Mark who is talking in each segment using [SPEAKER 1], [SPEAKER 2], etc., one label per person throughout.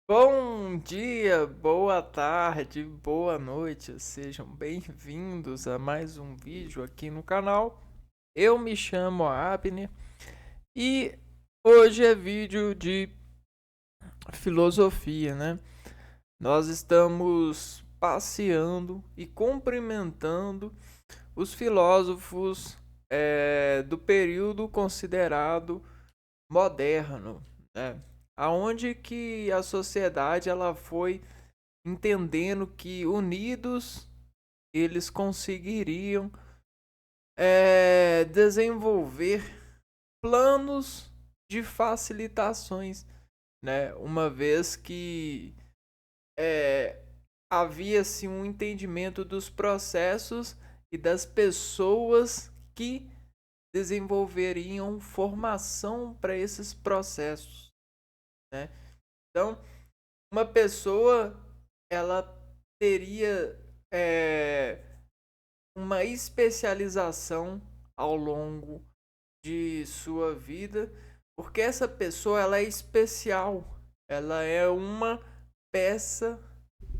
[SPEAKER 1] Bom dia, boa tarde, boa noite, sejam bem-vindos a mais um vídeo aqui no canal. Eu me chamo Abner e hoje é vídeo de filosofia, né? Nós estamos passeando e cumprimentando os filósofos do período considerado moderno, né? Aonde que a sociedade ela foi entendendo que unidos eles conseguiriam desenvolver planos de facilitações, né? Uma vez que havia-se um entendimento dos processos e das pessoas que desenvolveriam formação para esses processos, né? Então, uma pessoa ela teria uma especialização ao longo de sua vida, porque essa pessoa ela é especial, ela é uma peça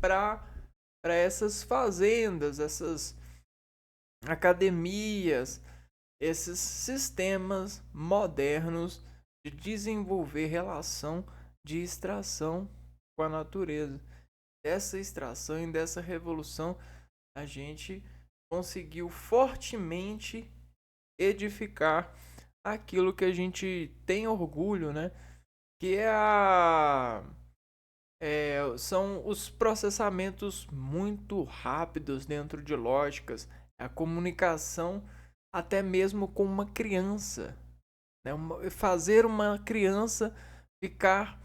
[SPEAKER 1] para essas fazendas, essas academias, esses sistemas modernos de desenvolver relação de extração com a natureza. Dessa extração e dessa revolução, a gente conseguiu fortemente edificar aquilo que a gente tem orgulho, né? Que são os processamentos muito rápidos dentro de lógicas, a comunicação até mesmo com uma criança, né? Fazer uma criança ficar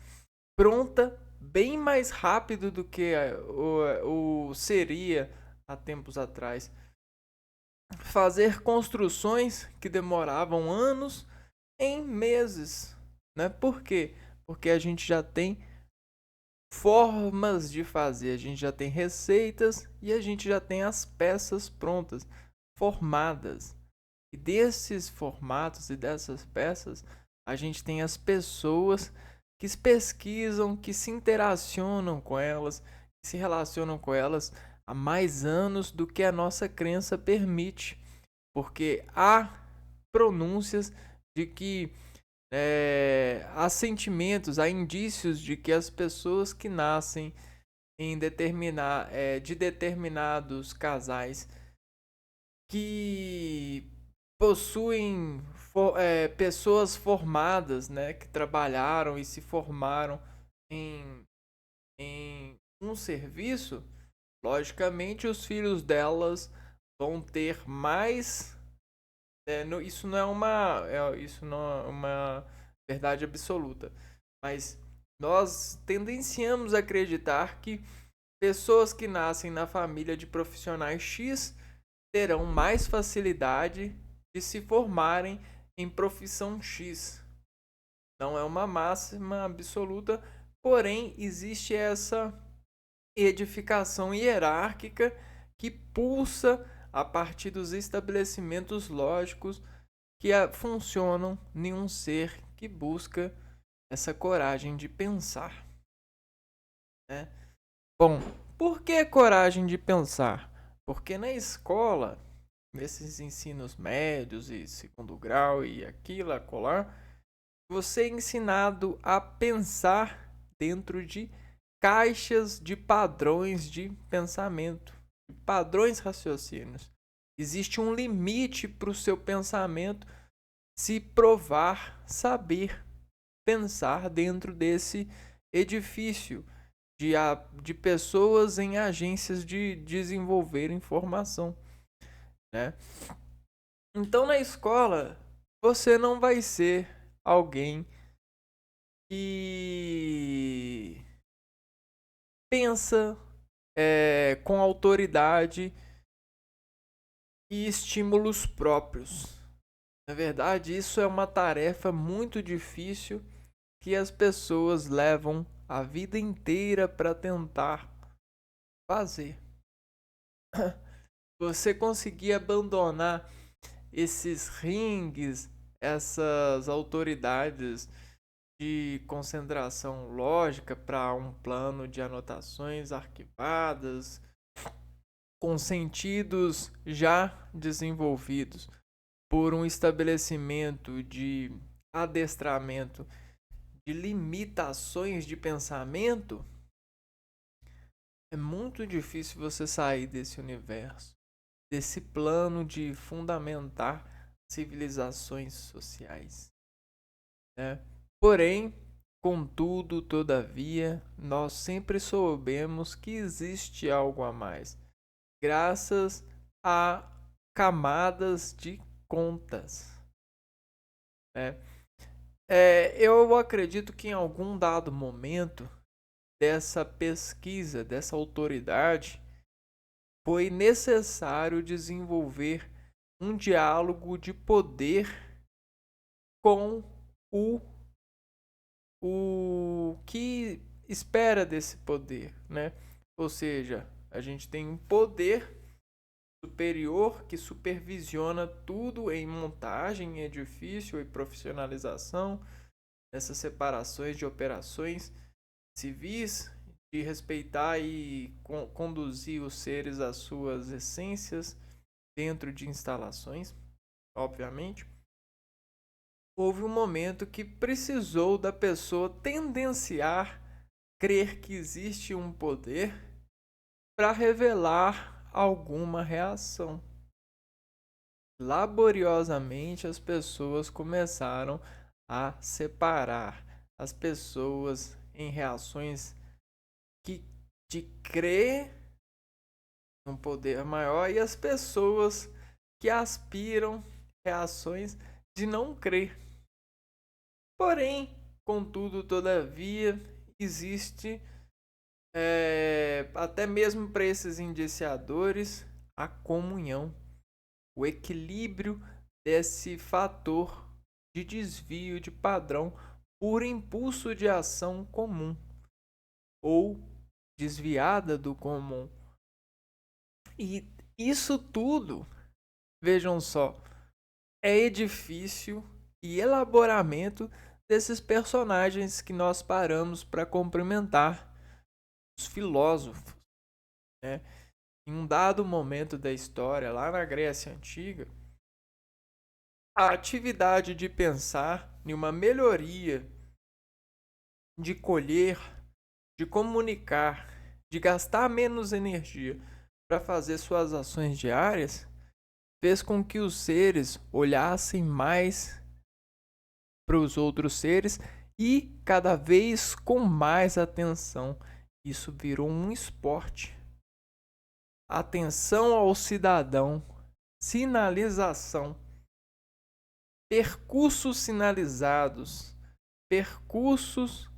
[SPEAKER 1] pronta bem mais rápido do que o seria há tempos atrás. Fazer construções que demoravam anos em meses, né? Por quê? Porque a gente já tem formas de fazer, a gente já tem receitas e a gente já tem as peças prontas, formadas. E desses formatos e dessas peças, a gente tem as pessoas que se pesquisam, que se interacionam com elas, que se relacionam com elas há mais anos do que a nossa crença permite. Porque há pronúncias de que há sentimentos, há indícios de que as pessoas que nascem de determinados casais que possuem pessoas formadas, né, que trabalharam e se formaram em, em um serviço, logicamente os filhos delas vão ter mais. Isso não é isso não é uma verdade absoluta, mas nós tendenciamos a acreditar que pessoas que nascem na família de profissionais X terão mais facilidade de se formarem em profissão X. Não é uma máxima absoluta, porém existe essa edificação hierárquica que pulsa a partir dos estabelecimentos lógicos que funcionam em um ser que busca essa coragem de pensar, né? Bom, por que coragem de pensar? Porque na escola, nesses ensinos médios e segundo grau e aquilo, acolá, você é ensinado a pensar dentro de caixas de padrões de pensamento, de padrões raciocínios. Existe um limite para o seu pensamento se provar saber pensar dentro desse edifício de pessoas em agências de desenvolver informação, né? Então na escola você não vai ser alguém que pensa com autoridade e estímulos próprios. Na verdade, isso é uma tarefa muito difícil que as pessoas levam a vida inteira para tentar fazer. Você conseguir abandonar esses ringues, essas autoridades de concentração lógica para um plano de anotações arquivadas com sentidos já desenvolvidos por um estabelecimento de adestramento de limitações de pensamento, é muito difícil você sair desse universo, desse plano de fundamentar civilizações sociais, né? Porém, contudo, todavia, nós sempre soubemos que existe algo a mais, graças a camadas de contas, né? Eu acredito que em algum dado momento dessa pesquisa, dessa autoridade, foi necessário desenvolver um diálogo de poder com o que espera desse poder, né? Ou seja, a gente tem um poder superior que supervisiona tudo em montagem, em edifício e profissionalização, nessas separações de operações civis, de respeitar e conduzir os seres às suas essências dentro de instalações, obviamente. Houve um momento que precisou da pessoa tendenciar crer que existe um poder para revelar alguma reação. Laboriosamente as pessoas começaram a separar as pessoas em reações de crer num poder maior e as pessoas que aspiram reações de não crer. Porém, contudo, todavia, existe até mesmo para esses indiciadores a comunhão, o equilíbrio desse fator de desvio de padrão por impulso de ação comum ou desviada do comum. E isso tudo, vejam só, é edifício e elaboramento desses personagens que nós paramos para cumprimentar, os filósofos, né? Em um dado momento da história, lá na Grécia Antiga, a atividade de pensar em uma melhoria, de colher, de comunicar, de gastar menos energia para fazer suas ações diárias, fez com que os seres olhassem mais para os outros seres e cada vez com mais atenção. Isso virou um esporte. Atenção ao cidadão, sinalização, percursos sinalizados, percursos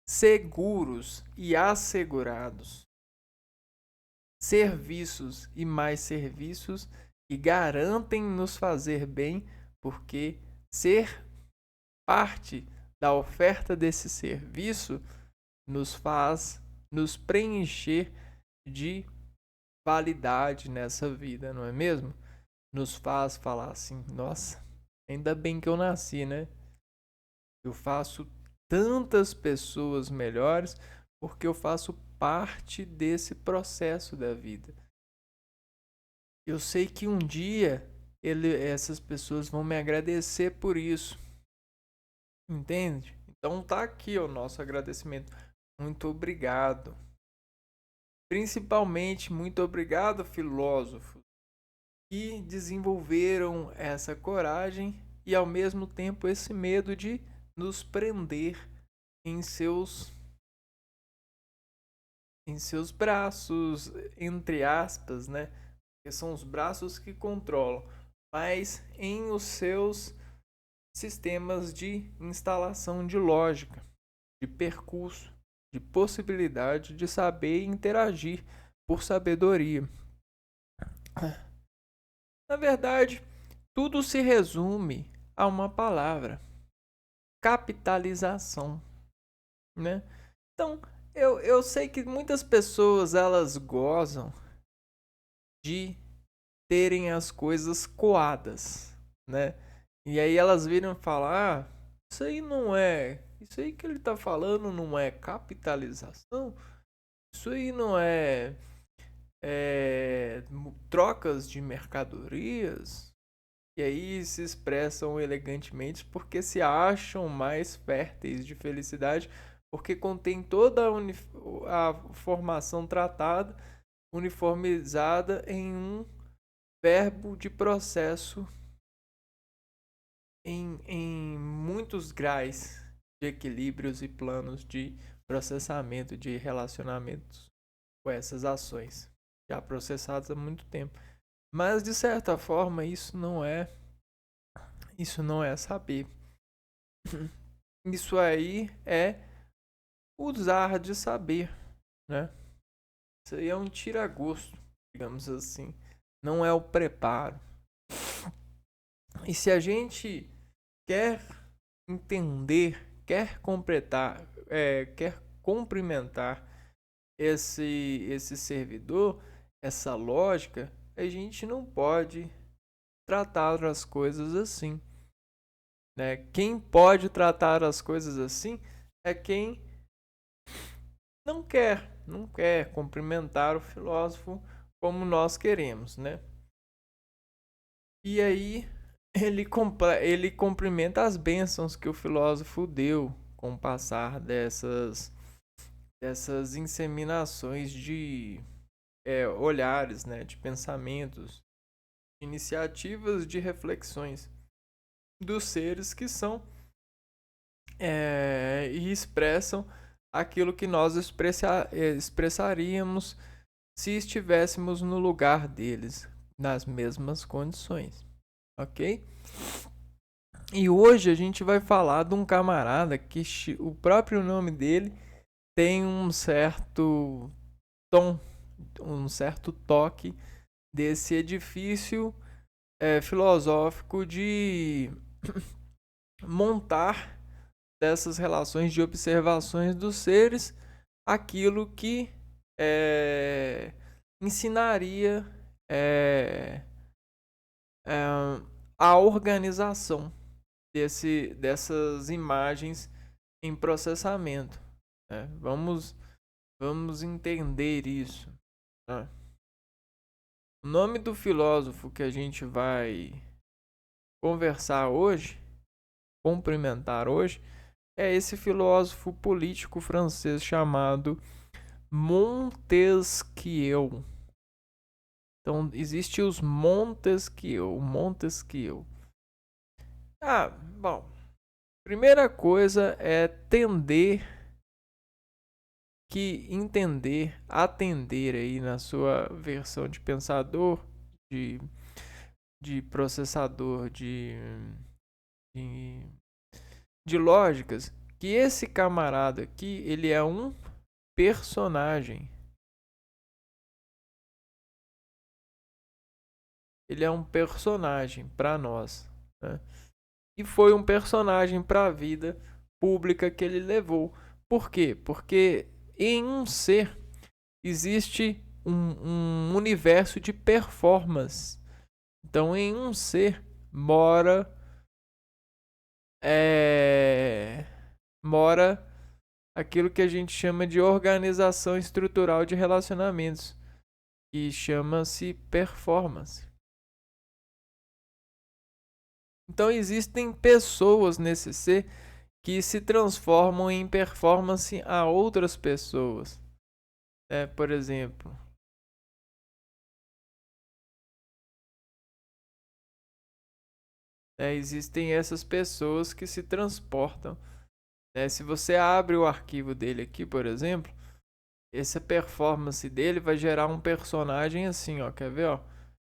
[SPEAKER 1] seguros e assegurados, serviços e mais serviços que garantem nos fazer bem, porque ser parte da oferta desse serviço nos faz nos preencher de validade nessa vida, não é mesmo? Nos faz falar assim, nossa, ainda bem que eu nasci, né? Eu faço tantas pessoas melhores porque eu faço parte desse processo da vida. Eu sei que um dia essas pessoas vão me agradecer por isso. Entende? Então tá aqui o nosso agradecimento. Muito obrigado. Principalmente, muito obrigado, filósofos, que desenvolveram essa coragem e ao mesmo tempo esse medo de nos prender em seus braços, entre aspas, né? Que são os braços que controlam, mas em os seus sistemas de instalação de lógica, de percurso, de possibilidade de saber interagir por sabedoria. Na verdade, tudo se resume a uma palavra: capitalização, né? Então, eu sei que muitas pessoas elas gozam de terem as coisas coadas, né? E aí elas viram falar: isso aí não é Isso aí que ele está falando não é capitalização? Isso aí não é, trocas de mercadorias? E aí se expressam elegantemente porque se acham mais férteis de felicidade, porque contém toda a formação tratada, uniformizada em um verbo de processo em muitos graus de equilíbrios e planos de processamento de relacionamentos com essas ações, já processadas há muito tempo. Mas de certa forma isso não é saber. Isso aí é usar de saber, né? Isso aí é um tira-gosto, digamos assim. Não é o preparo. E se a gente quer entender, quer completar, quer cumprimentar esse servidor, essa lógica, a gente não pode tratar as coisas assim, né? Quem pode tratar as coisas assim é quem não quer cumprimentar o filósofo como nós queremos, né? E aí ele cumprimenta as bênçãos que o filósofo deu com o passar dessas inseminações de olhares, né, de pensamentos, iniciativas de reflexões dos seres que são e expressam aquilo que nós expressaríamos se estivéssemos no lugar deles, nas mesmas condições, ok? E hoje a gente vai falar de um camarada que o próprio nome dele tem um certo tom, um certo toque desse edifício filosófico de montar dessas relações de observações dos seres aquilo que ensinaria a organização dessas imagens em processamento. Né? Vamos entender isso. Tá? O nome do filósofo que a gente vai conversar hoje, cumprimentar hoje, é esse filósofo político francês chamado Montesquieu. Então, existe os Montesquieu. Bom. Primeira coisa é atender aí na sua versão de pensador, de processador de lógicas, que esse camarada aqui, ele é um personagem. Ele é um personagem para nós, né? E foi um personagem para a vida pública que ele levou. Por quê? Porque em um ser existe um universo de performance. Então, em um ser mora aquilo que a gente chama de organização estrutural de relacionamentos, que chama-se performance. Então existem pessoas nesse ser que se transformam em performance a outras pessoas. Por exemplo, existem essas pessoas que se transportam. Se você abre o arquivo dele aqui, por exemplo, essa performance dele vai gerar um personagem assim, ó, quer ver, ó?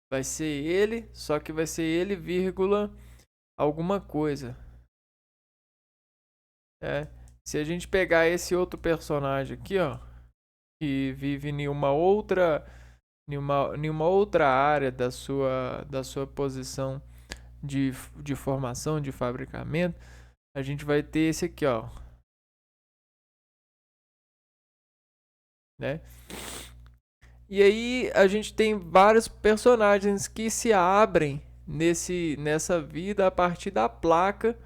[SPEAKER 1] Vai ser ele, só que vai ser ele, vírgula, alguma coisa. Se a gente pegar esse outro personagem aqui, ó, que vive em uma outra área da sua posição de formação, de fabricamento, a gente vai ter esse aqui, ó, né? E aí a gente tem vários personagens que se abrem nessa vida a partir da placa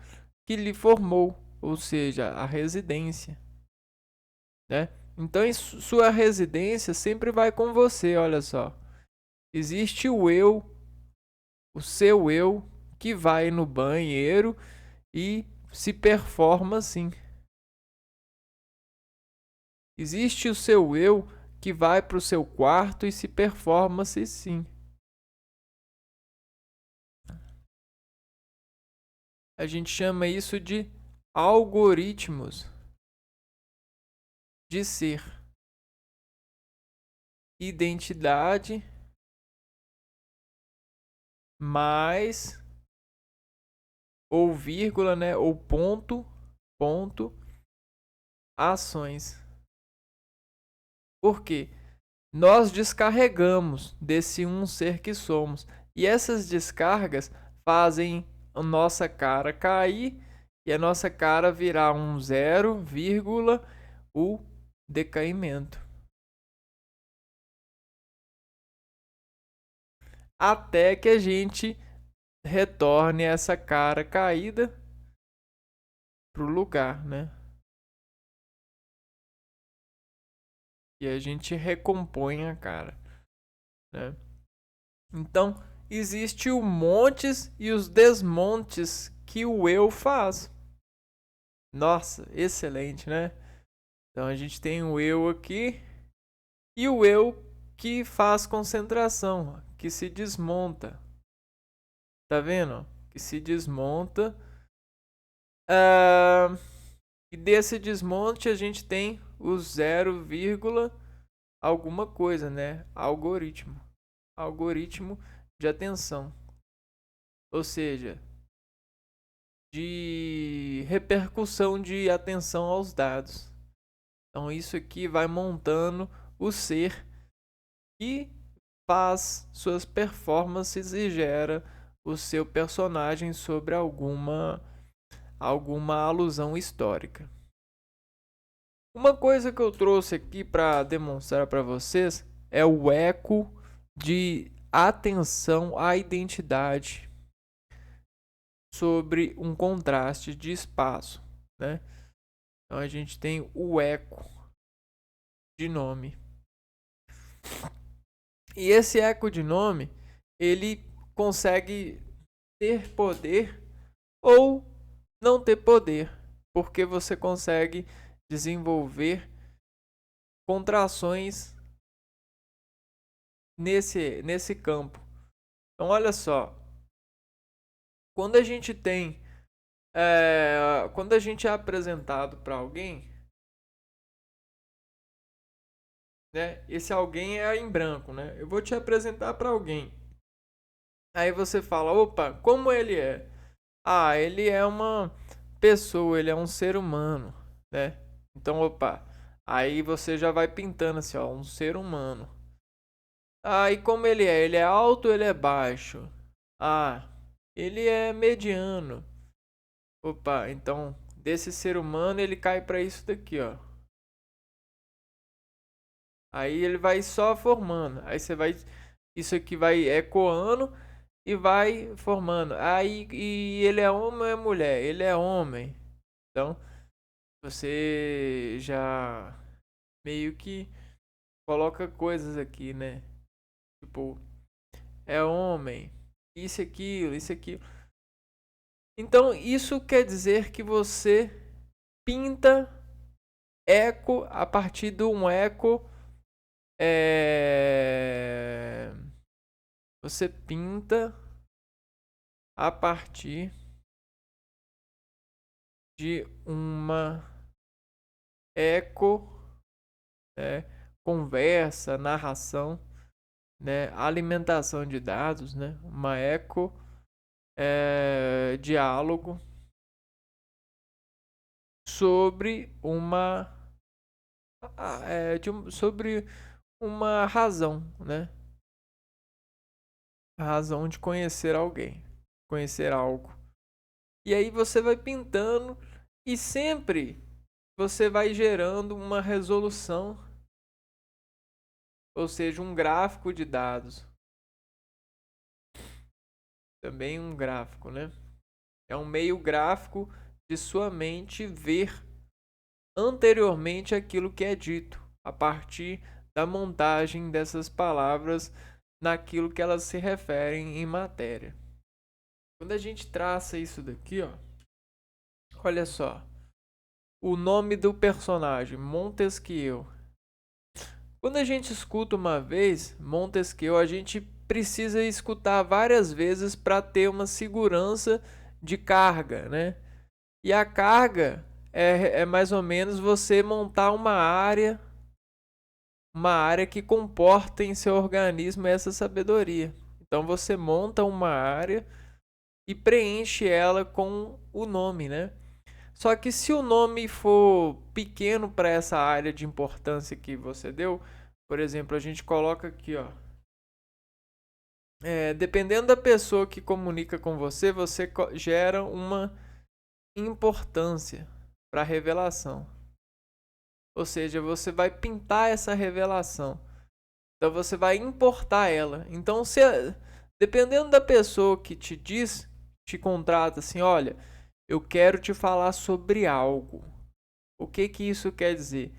[SPEAKER 1] que lhe formou. ou seja, a residência, né? Então, sua residência sempre vai com você, olha só. Existe o eu, o seu eu, que vai no banheiro e se performa assim. Existe o seu eu que vai para o seu quarto e se performa-se sim. A gente chama isso de algoritmos de ser. Identidade mais ou vírgula, né, ou ponto, ações. Por quê? Nós descarregamos desse um ser que somos. E essas descargas fazem a nossa cara cair e a nossa cara virar um zero, vírgula, o decaimento. Até que a gente retorne essa cara caída pro lugar, né? E a gente recompõe a cara, né? Então, existe o montes e os desmontes que o eu faz. Nossa, excelente, né? Então a gente tem o eu aqui e o eu que faz concentração, que se desmonta. Tá vendo? Que se desmonta. E desse desmonte a gente tem o 0, alguma coisa, né? Algoritmo. Algoritmo de atenção. Ou seja, de repercussão de atenção aos dados. Então isso aqui vai montando o ser que faz suas performances e gera o seu personagem sobre alguma alusão histórica. Uma coisa que eu trouxe aqui para demonstrar para vocês é o eco de atenção à identidade sobre um contraste de espaço, né? Então a gente tem o eco de nome. E esse eco de nome, ele consegue ter poder ou não ter poder, porque você consegue desenvolver contrações nesse campo. Então olha só, quando a gente tem quando a gente é apresentado para alguém, né? Esse alguém é em branco, né? Eu vou te apresentar para alguém. Aí você fala, opa, como ele é? Ah, ele é uma pessoa, ele é um ser humano, né? Então, opa, aí você já vai pintando assim, ó, um ser humano. Ah, e como ele é? Ele é alto ou ele é baixo? Ah, ele é mediano. Opa, então desse ser humano ele cai para isso daqui, ó. Aí ele vai só formando. Aí você vai, isso aqui vai ecoando e vai formando. Aí e ele é homem ou é mulher? Ele é homem. Então você já meio que coloca coisas aqui, né? Tipo, é homem, isso, aquilo, isso, aquilo. Então, isso quer dizer que você pinta eco a partir de um eco. Você pinta a partir de uma eco, né, conversa, narração, né, alimentação de dados, né, uma eco diálogo sobre sobre uma razão, né? A razão de conhecer alguém, conhecer algo. E aí você vai pintando e sempre você vai gerando uma resolução, ou seja, um gráfico de dados. Também um gráfico, né? É um meio gráfico de sua mente ver anteriormente aquilo que é dito, a partir da montagem dessas palavras naquilo que elas se referem em matéria. Quando a gente traça isso daqui, ó, olha só, o nome do personagem, Montesquieu. Quando a gente escuta uma vez Montesquieu, a gente precisa escutar várias vezes para ter uma segurança de carga, né? E a carga é mais ou menos você montar uma área que comporta em seu organismo essa sabedoria. Então você monta uma área e preenche ela com o nome, né? Só que se o nome for pequeno para essa área de importância que você deu, por exemplo, a gente coloca aqui, ó. Dependendo da pessoa que comunica com você, você gera uma importância para a revelação. Ou seja, você vai pintar essa revelação. Então você vai importar ela. Então, dependendo da pessoa que te diz, te contrata assim, olha, eu quero te falar sobre algo. O que que isso quer dizer?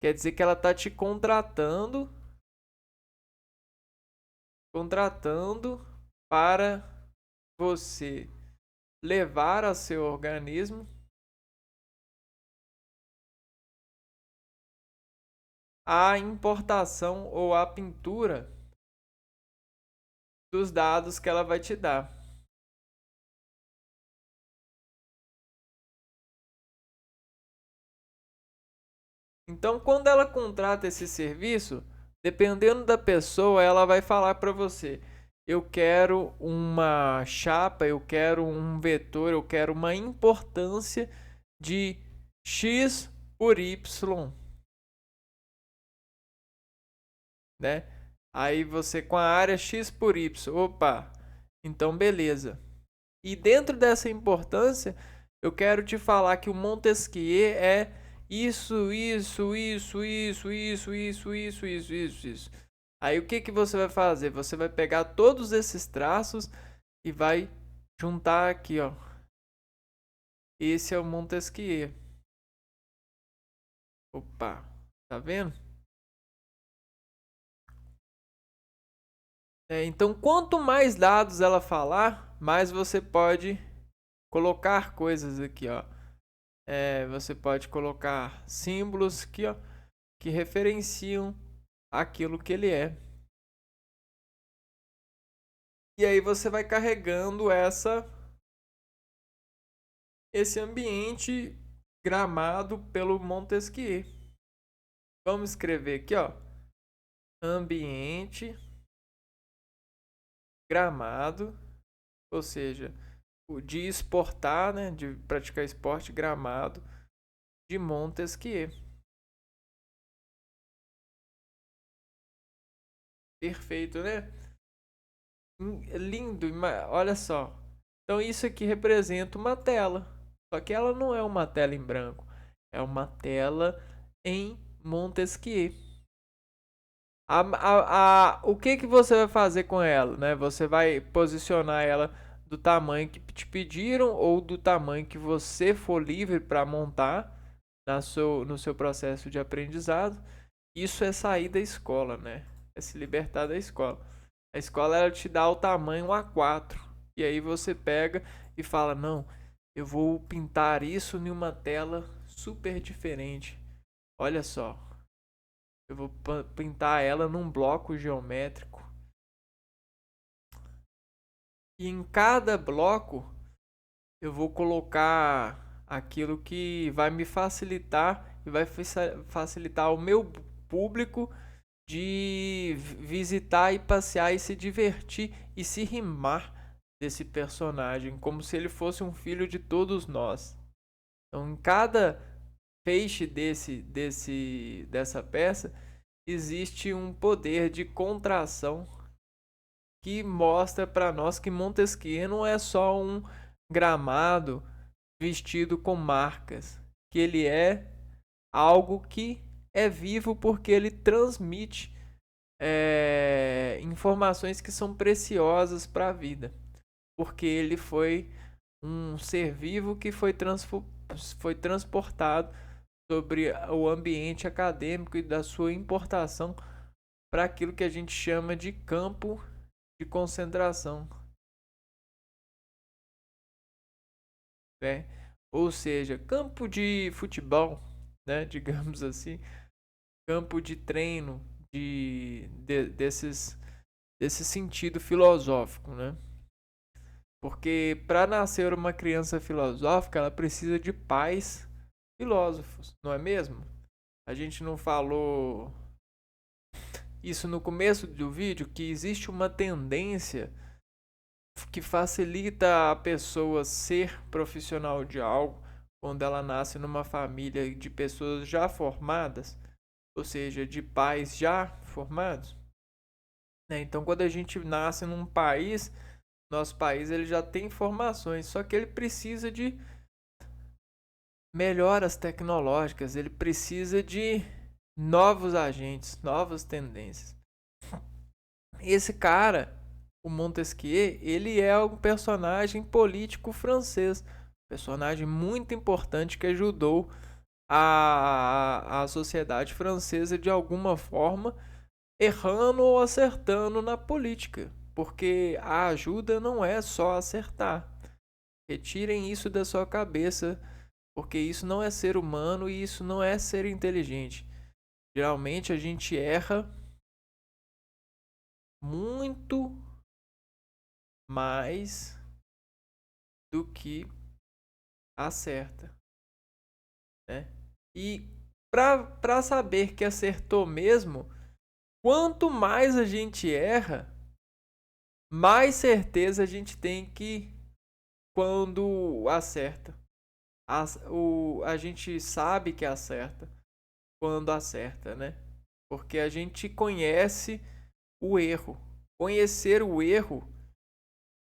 [SPEAKER 1] Quer dizer que ela está te contratando para você levar a seu organismo a importação ou a pintura dos dados que ela vai te dar. Então, quando ela contrata esse serviço, dependendo da pessoa, ela vai falar para você: eu quero uma chapa, eu quero um vetor, eu quero uma importância de x por y, né? Aí você com a área x por y, opa, então beleza. E dentro dessa importância, eu quero te falar que o Montesquieu é isso, isso, isso, isso, isso, isso, isso, isso, isso, isso. Aí o que que você vai fazer? Você vai pegar todos esses traços e vai juntar aqui, ó. Esse é o Montesquieu. Opa, tá vendo? Então, quanto mais dados ela falar, mais você pode colocar coisas aqui, ó. Você pode colocar símbolos aqui, ó, que referenciam aquilo que ele é. E aí você vai carregando esse ambiente gramado pelo Montesquieu. Vamos escrever aqui, ó, ambiente gramado, ou seja, o de esportar, né, de praticar esporte gramado de Montesquieu. Perfeito, né? Lindo, olha só. Então isso aqui representa uma tela. Só que ela não é uma tela em branco. É uma tela em Montesquieu. O que que você vai fazer com ela, né? Você vai posicionar ela do tamanho que te pediram ou do tamanho que você for livre para montar no seu processo de aprendizado. Isso é sair da escola, né? É se libertar da escola. A escola ela te dá o tamanho A4. E aí você pega e fala: não, eu vou pintar isso em uma tela super diferente. Olha só, eu vou pintar ela num bloco geométrico. E em cada bloco eu vou colocar aquilo que vai me facilitar e vai facilitar o meu público de visitar e passear e se divertir e se rimar desse personagem, como se ele fosse um filho de todos nós. Então, em cada feixe dessa peça existe um poder de contração que mostra para nós que Montesquieu não é só um gramado vestido com marcas, que ele é algo que é vivo porque ele transmite informações que são preciosas para a vida, porque ele foi um ser vivo que foi transportado sobre o ambiente acadêmico e da sua importação para aquilo que a gente chama de campo de concentração, né? Ou seja, campo de futebol, né? Digamos assim, campo de treino desse sentido filosófico, né? Porque para nascer uma criança filosófica, ela precisa de pais filósofos, não é mesmo? A gente não falou isso no começo do vídeo, que existe uma tendência que facilita a pessoa ser profissional de algo quando ela nasce numa família de pessoas já formadas, ou seja, de pais já formados, né? Então, quando a gente nasce num país, nosso país ele já tem informações, só que ele precisa de melhoras tecnológicas, ele precisa de novos agentes, novas tendências. Esse cara, o Montesquieu, ele é um personagem político francês, personagem muito importante que ajudou a sociedade francesa de alguma forma, errando ou acertando na política, porque a ajuda não é só acertar. Retirem isso da sua cabeça, porque isso não é ser humano e isso não é ser inteligente. Geralmente a gente erra muito mais do que acerta, né? E para saber que acertou mesmo, quanto mais a gente erra, mais certeza a gente tem que quando acerta. A gente sabe que acerta quando acerta, né? Porque a gente conhece o erro. Conhecer o erro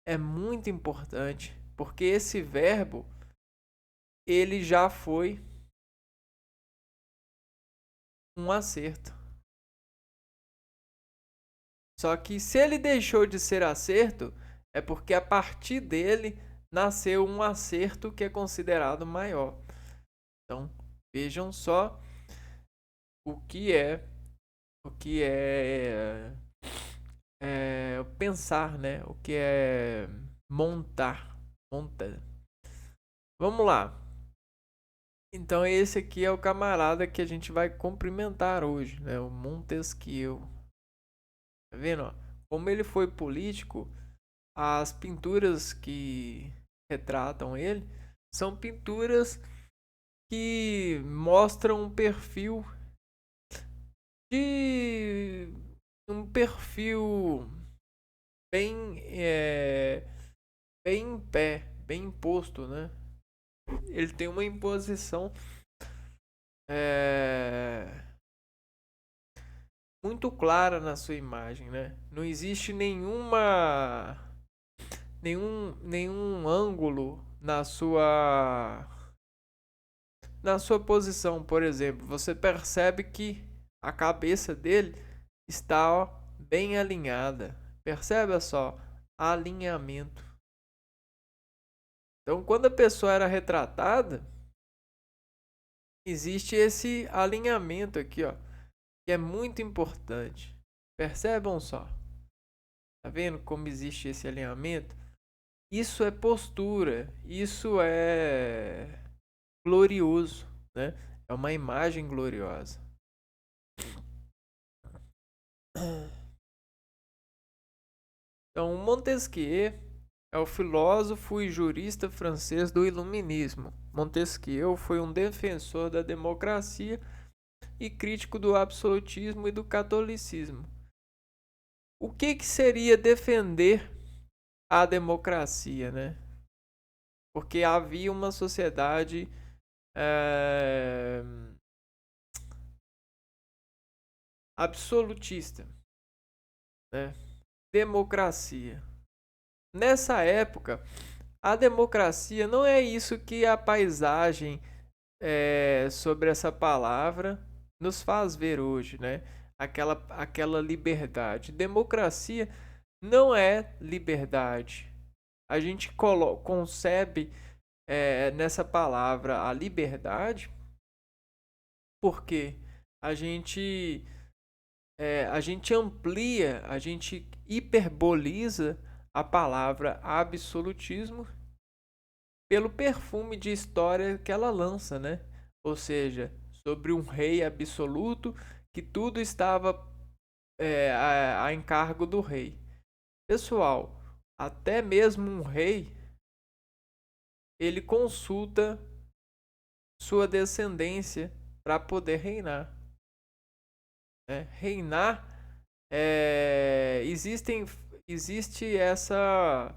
[SPEAKER 1] é muito importante, porque esse verbo ele já foi um acerto. Só que se ele deixou de ser acerto, é porque a partir dele nasceu um acerto que é considerado maior. Então, vejam só o que é pensar, né? O que é montar. Vamos lá. Então esse aqui é o camarada que a gente vai cumprimentar hoje, né? O Montesquieu. Tá vendo? Ó? Como ele foi político, as pinturas que retratam ele são pinturas que mostram um perfil de um perfil bem bem em pé, bem imposto, né? Ele tem uma imposição é, muito clara na sua imagem, né? Não existe nenhum ângulo na sua posição, por exemplo. Você percebe que a cabeça dele está ó, bem alinhada. Percebe só, alinhamento. Então, quando a pessoa era retratada, existe esse alinhamento aqui, ó, que é muito importante. Percebam só. Tá vendo como existe esse alinhamento? Isso é postura, isso é glorioso, né? É uma imagem gloriosa. Então, Montesquieu é o filósofo e jurista francês do Iluminismo. Montesquieu foi um defensor da democracia e crítico do absolutismo e do catolicismo. O que seria defender a democracia, né? Porque havia uma sociedade é, absolutista, né? Democracia. Nessa época, a democracia não é isso que a paisagem sobre essa palavra nos faz ver hoje, né? Aquela liberdade. Democracia não é liberdade. a gente concebe nessa palavra a liberdade, porque a gente a gente amplia, a gente hiperboliza a palavra absolutismo pelo perfume de história que ela lança, né? Ou seja, sobre um rei absoluto que tudo estava a encargo do rei. Pessoal, até mesmo um rei, ele consulta sua descendência para poder reinar. Reinar, existe essa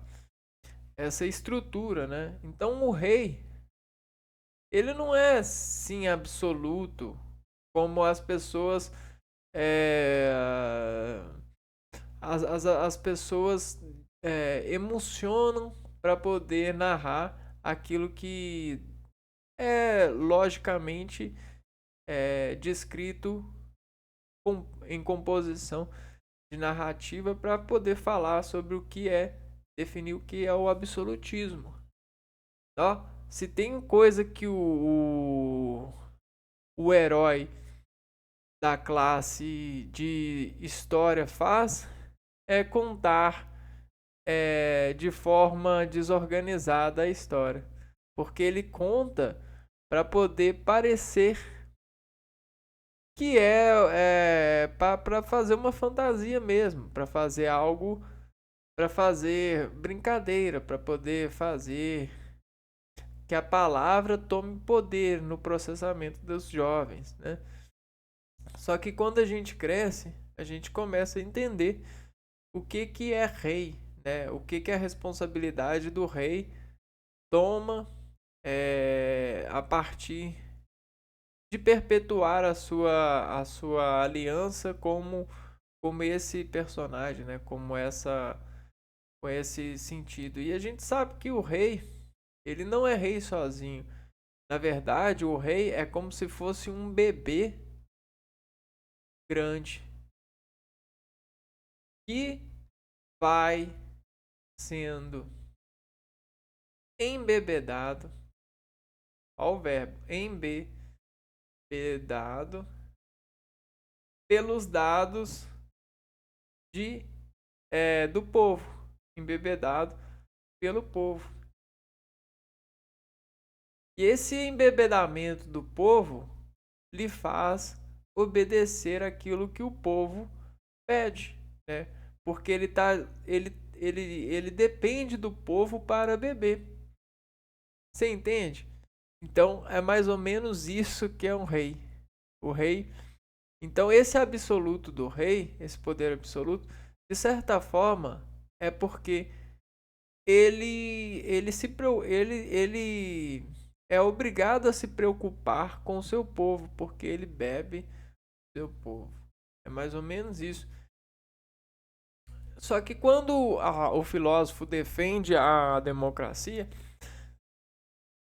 [SPEAKER 1] estrutura, né? Então o rei, ele não é sim absoluto como as pessoas é, as pessoas emocionam para poder narrar aquilo que é logicamente descrito em composição de narrativa para poder falar sobre o que definir o que é o absolutismo. Ó, se tem coisa que o herói da classe de história faz, é contar de forma desorganizada a história. Porque ele conta para poder parecer que para fazer uma fantasia mesmo, para fazer algo, para fazer brincadeira, para poder fazer que a palavra tome poder no processamento dos jovens, né? Só que quando a gente cresce, a gente começa a entender o que é rei, né? O que a responsabilidade do rei toma a partir de perpetuar a sua aliança como esse personagem, né? Com esse sentido. E a gente sabe que o rei, ele não é rei sozinho. Na verdade, o rei é como se fosse um bebê grande que vai sendo embebedado, ao verbo embebedado, pelos dados do povo, embebedado pelo povo. E esse embebedamento do povo lhe faz obedecer aquilo que o povo pede, né? Porque ele depende do povo para beber. Você entende? Então é mais ou menos isso que é um rei. O rei. Então esse absoluto do rei, esse poder absoluto, de certa forma é porque ele é obrigado a se preocupar com o seu povo, porque ele bebe seu povo. É mais ou menos isso. Só que quando o filósofo defende a democracia,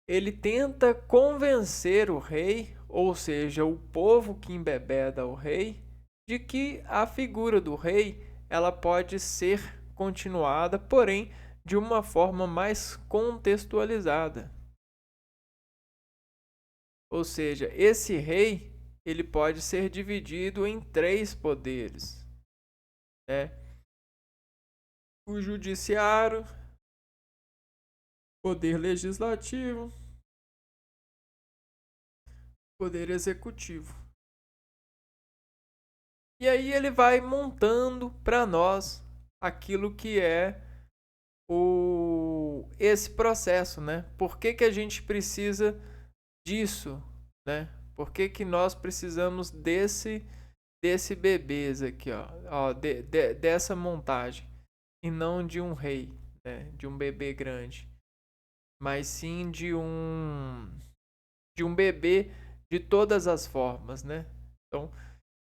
[SPEAKER 1] ele tenta convencer o rei, ou seja, o povo que embebeda o rei, de que a figura do rei ela pode ser continuada, porém de uma forma mais contextualizada. Ou seja, esse rei ele pode ser dividido em 3 poderes, né? O judiciário, poder legislativo, poder executivo. E aí ele vai montando para nós aquilo que é esse processo, né? Por que a gente precisa disso, né? Por que nós precisamos desse bebês aqui, ó dessa montagem e não de um rei, né? De um bebê grande, mas sim de um bebê de todas as formas, né? Então,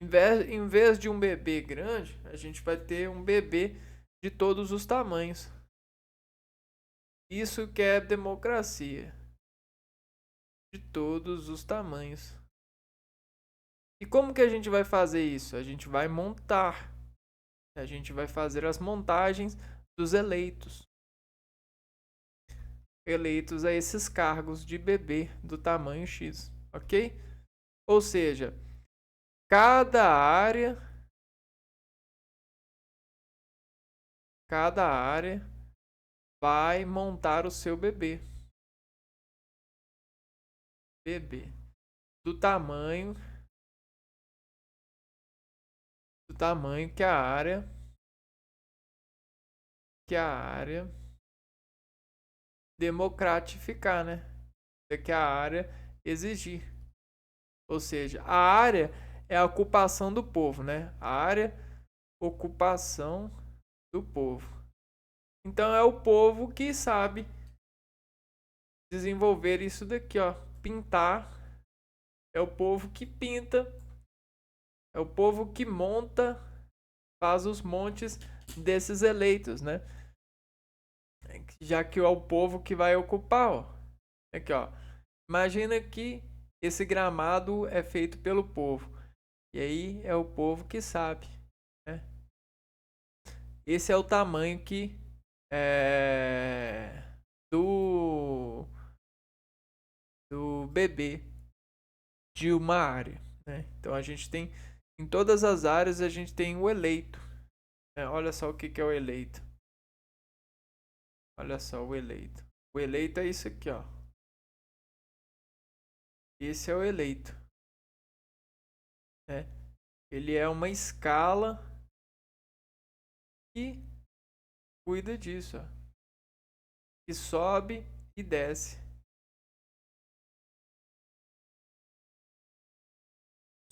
[SPEAKER 1] em vez de um bebê grande, a gente vai ter um bebê de todos os tamanhos. Isso que é democracia. De todos os tamanhos. E como que a gente vai fazer isso? A gente vai montar. A gente vai fazer as montagens dos eleitos. eleitos a esses cargos de bebê do tamanho X, ok? Ou seja, cada área, cada área vai montar o seu bebê, bebê do tamanho que a área democratificar, né? Que a área exigir. Ou seja, a área é a ocupação do povo, né? A área, ocupação do povo. Então é o povo que sabe desenvolver isso daqui, ó, pintar. É o povo que pinta, é o povo que monta, faz os montes desses eleitos, né? Já que é o povo que vai ocupar, ó. Aqui, ó. Imagina que esse gramado é feito pelo povo. E aí é o povo que sabe, né? Esse é o tamanho que é do bebê de uma área, né? Então a gente tem em todas as áreas a gente tem o eleito, né? Olha só o que é o eleito. Olha só o eleito. O eleito é isso aqui, ó. Esse é o eleito, né? Ele é uma escala que cuida disso, ó. Que sobe e desce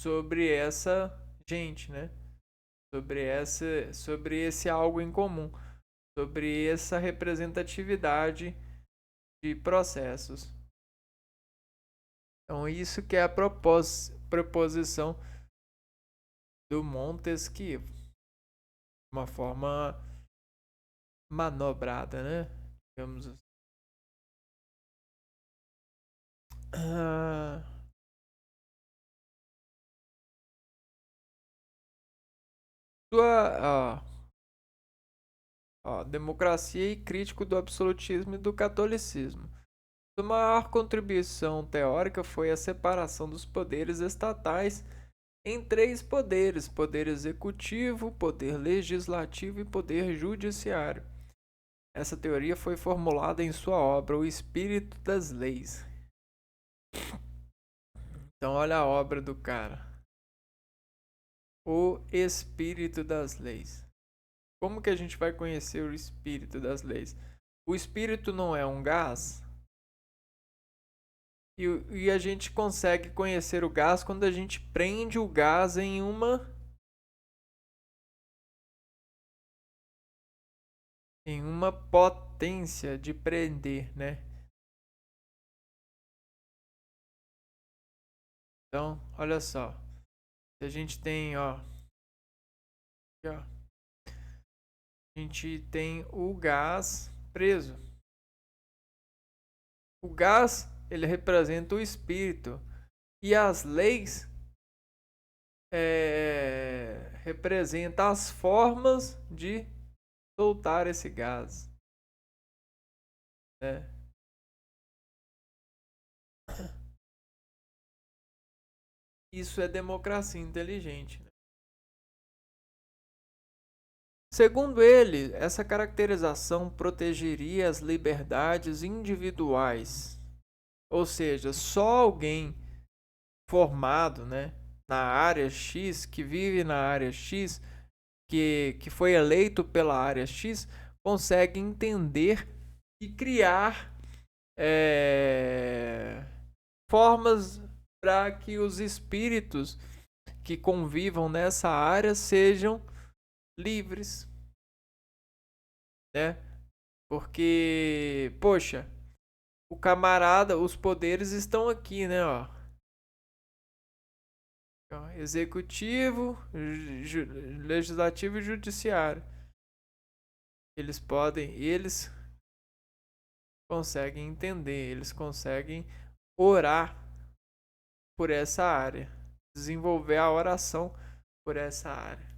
[SPEAKER 1] sobre essa gente, né? Sobre esse algo em comum, sobre essa representatividade de processos. Então isso que é a proposição do Montesquieu, uma forma manobrada, né? Digamos assim. Sua democracia e crítico do absolutismo e do catolicismo. Sua maior contribuição teórica foi a separação dos poderes estatais em três poderes: poder executivo, poder legislativo e poder judiciário. Essa teoria foi formulada em sua obra O Espírito das Leis. Então olha a obra do cara. O Espírito das Leis. Como que a gente vai conhecer o Espírito das Leis? O Espírito não é um gás? E a gente consegue conhecer o gás quando a gente prende o gás em uma potência de prender, né? Então, olha só. A gente tem, ó, aqui, ó. A gente tem o gás preso. O gás, ele representa o espírito. E as leis representam as formas de soltar esse gás, né? Isso é democracia inteligente, né? Segundo ele, essa caracterização protegeria as liberdades individuais. Ou seja, só alguém formado, né, na área X, que vive na área X, que foi eleito pela área X, consegue entender e criar formas para que os espíritos que convivam nessa área sejam livres, né? Porque, poxa, o camarada, os poderes estão aqui, né, ó. Executivo, legislativo e judiciário. Eles conseguem entender, eles conseguem orar por essa área, desenvolver a oração por essa área.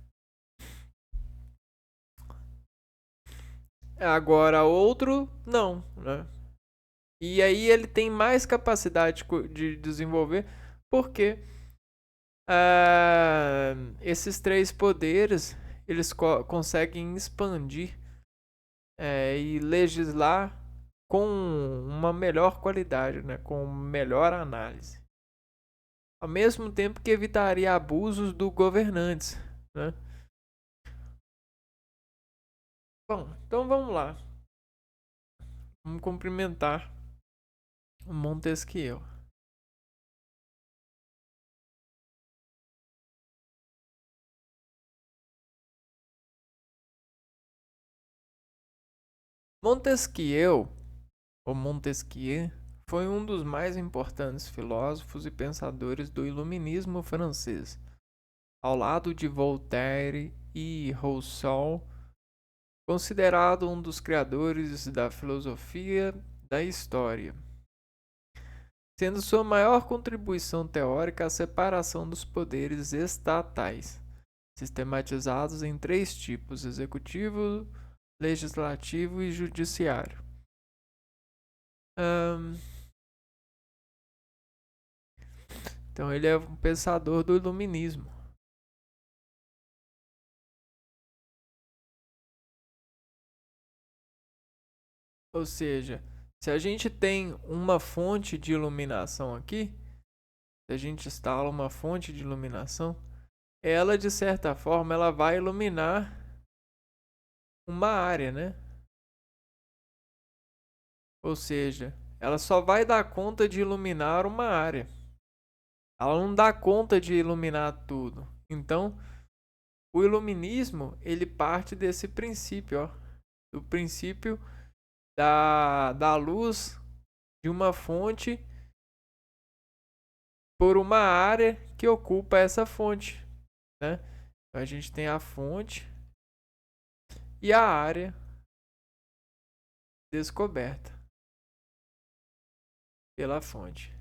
[SPEAKER 1] Agora outro não, né? E aí ele tem mais capacidade de desenvolver, porque esses três poderes eles conseguem expandir e legislar com uma melhor qualidade, né? Com melhor análise. Ao mesmo tempo que evitaria abusos dos governantes, né? Bom, então vamos lá. Vamos cumprimentar o Montesquieu. Montesquieu, ou Montesquieu, foi um dos mais importantes filósofos e pensadores do Iluminismo francês, ao lado de Voltaire e Rousseau, considerado um dos criadores da filosofia da história, sendo sua maior contribuição teórica a separação dos poderes estatais, sistematizados em três tipos: executivo, legislativo e judiciário. Então ele é um pensador do iluminismo. Ou seja, se a gente tem uma fonte de iluminação aqui, se a gente instala uma fonte de iluminação, ela de certa forma ela vai iluminar uma área, né? Ou seja, ela só vai dar conta de iluminar uma área. Ela não dá conta de iluminar tudo. Então, o iluminismo, ele parte desse princípio, ó, do princípio da luz de uma fonte por uma área que ocupa essa fonte, né? Então, a gente tem a fonte e a área descoberta pela fonte.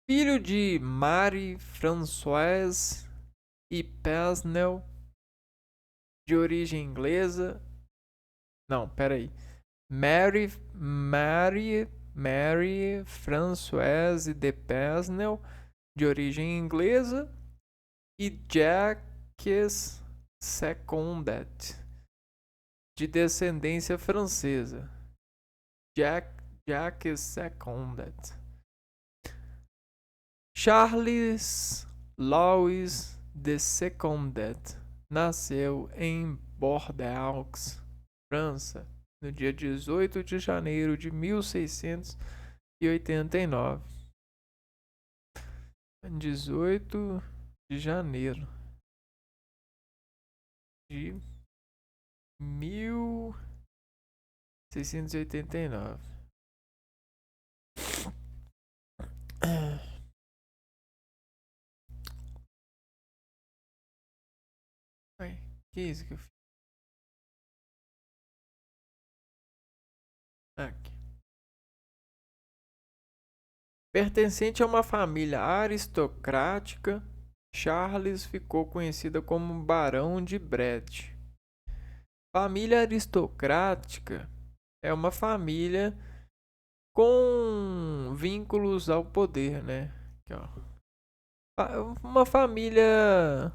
[SPEAKER 1] Filho de Marie-Françoise e Pesnel, de origem inglesa. Não, peraí. Mary Françoise de Pesnel, de origem inglesa, e Jacques Secondet, de descendência francesa. Jacques Secondet. Charles Louis de Secondet nasceu em Bordeaux, França, no dia 18 de janeiro de 1689. 18 de janeiro de 1689. Ai, que isso que eu fiz? Aqui. Pertencente a uma família aristocrática, Charles ficou conhecido como Barão de Brett. Família aristocrática é uma família com vínculos ao poder, né? Aqui, ó. Uma família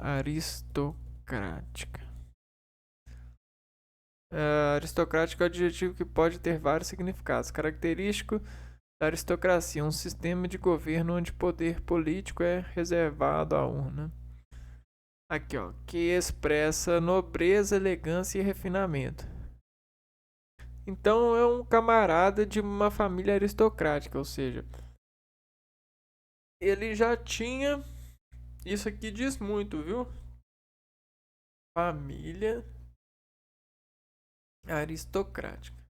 [SPEAKER 1] aristocrática. Aristocrático é um adjetivo que pode ter vários significados. Característico da aristocracia, um sistema de governo onde o poder político é reservado à urna. Aqui, ó, que expressa nobreza, elegância e refinamento. Então é um camarada de uma família aristocrática, ou seja, ele já tinha. Isso aqui diz muito, viu? Família aristocrática.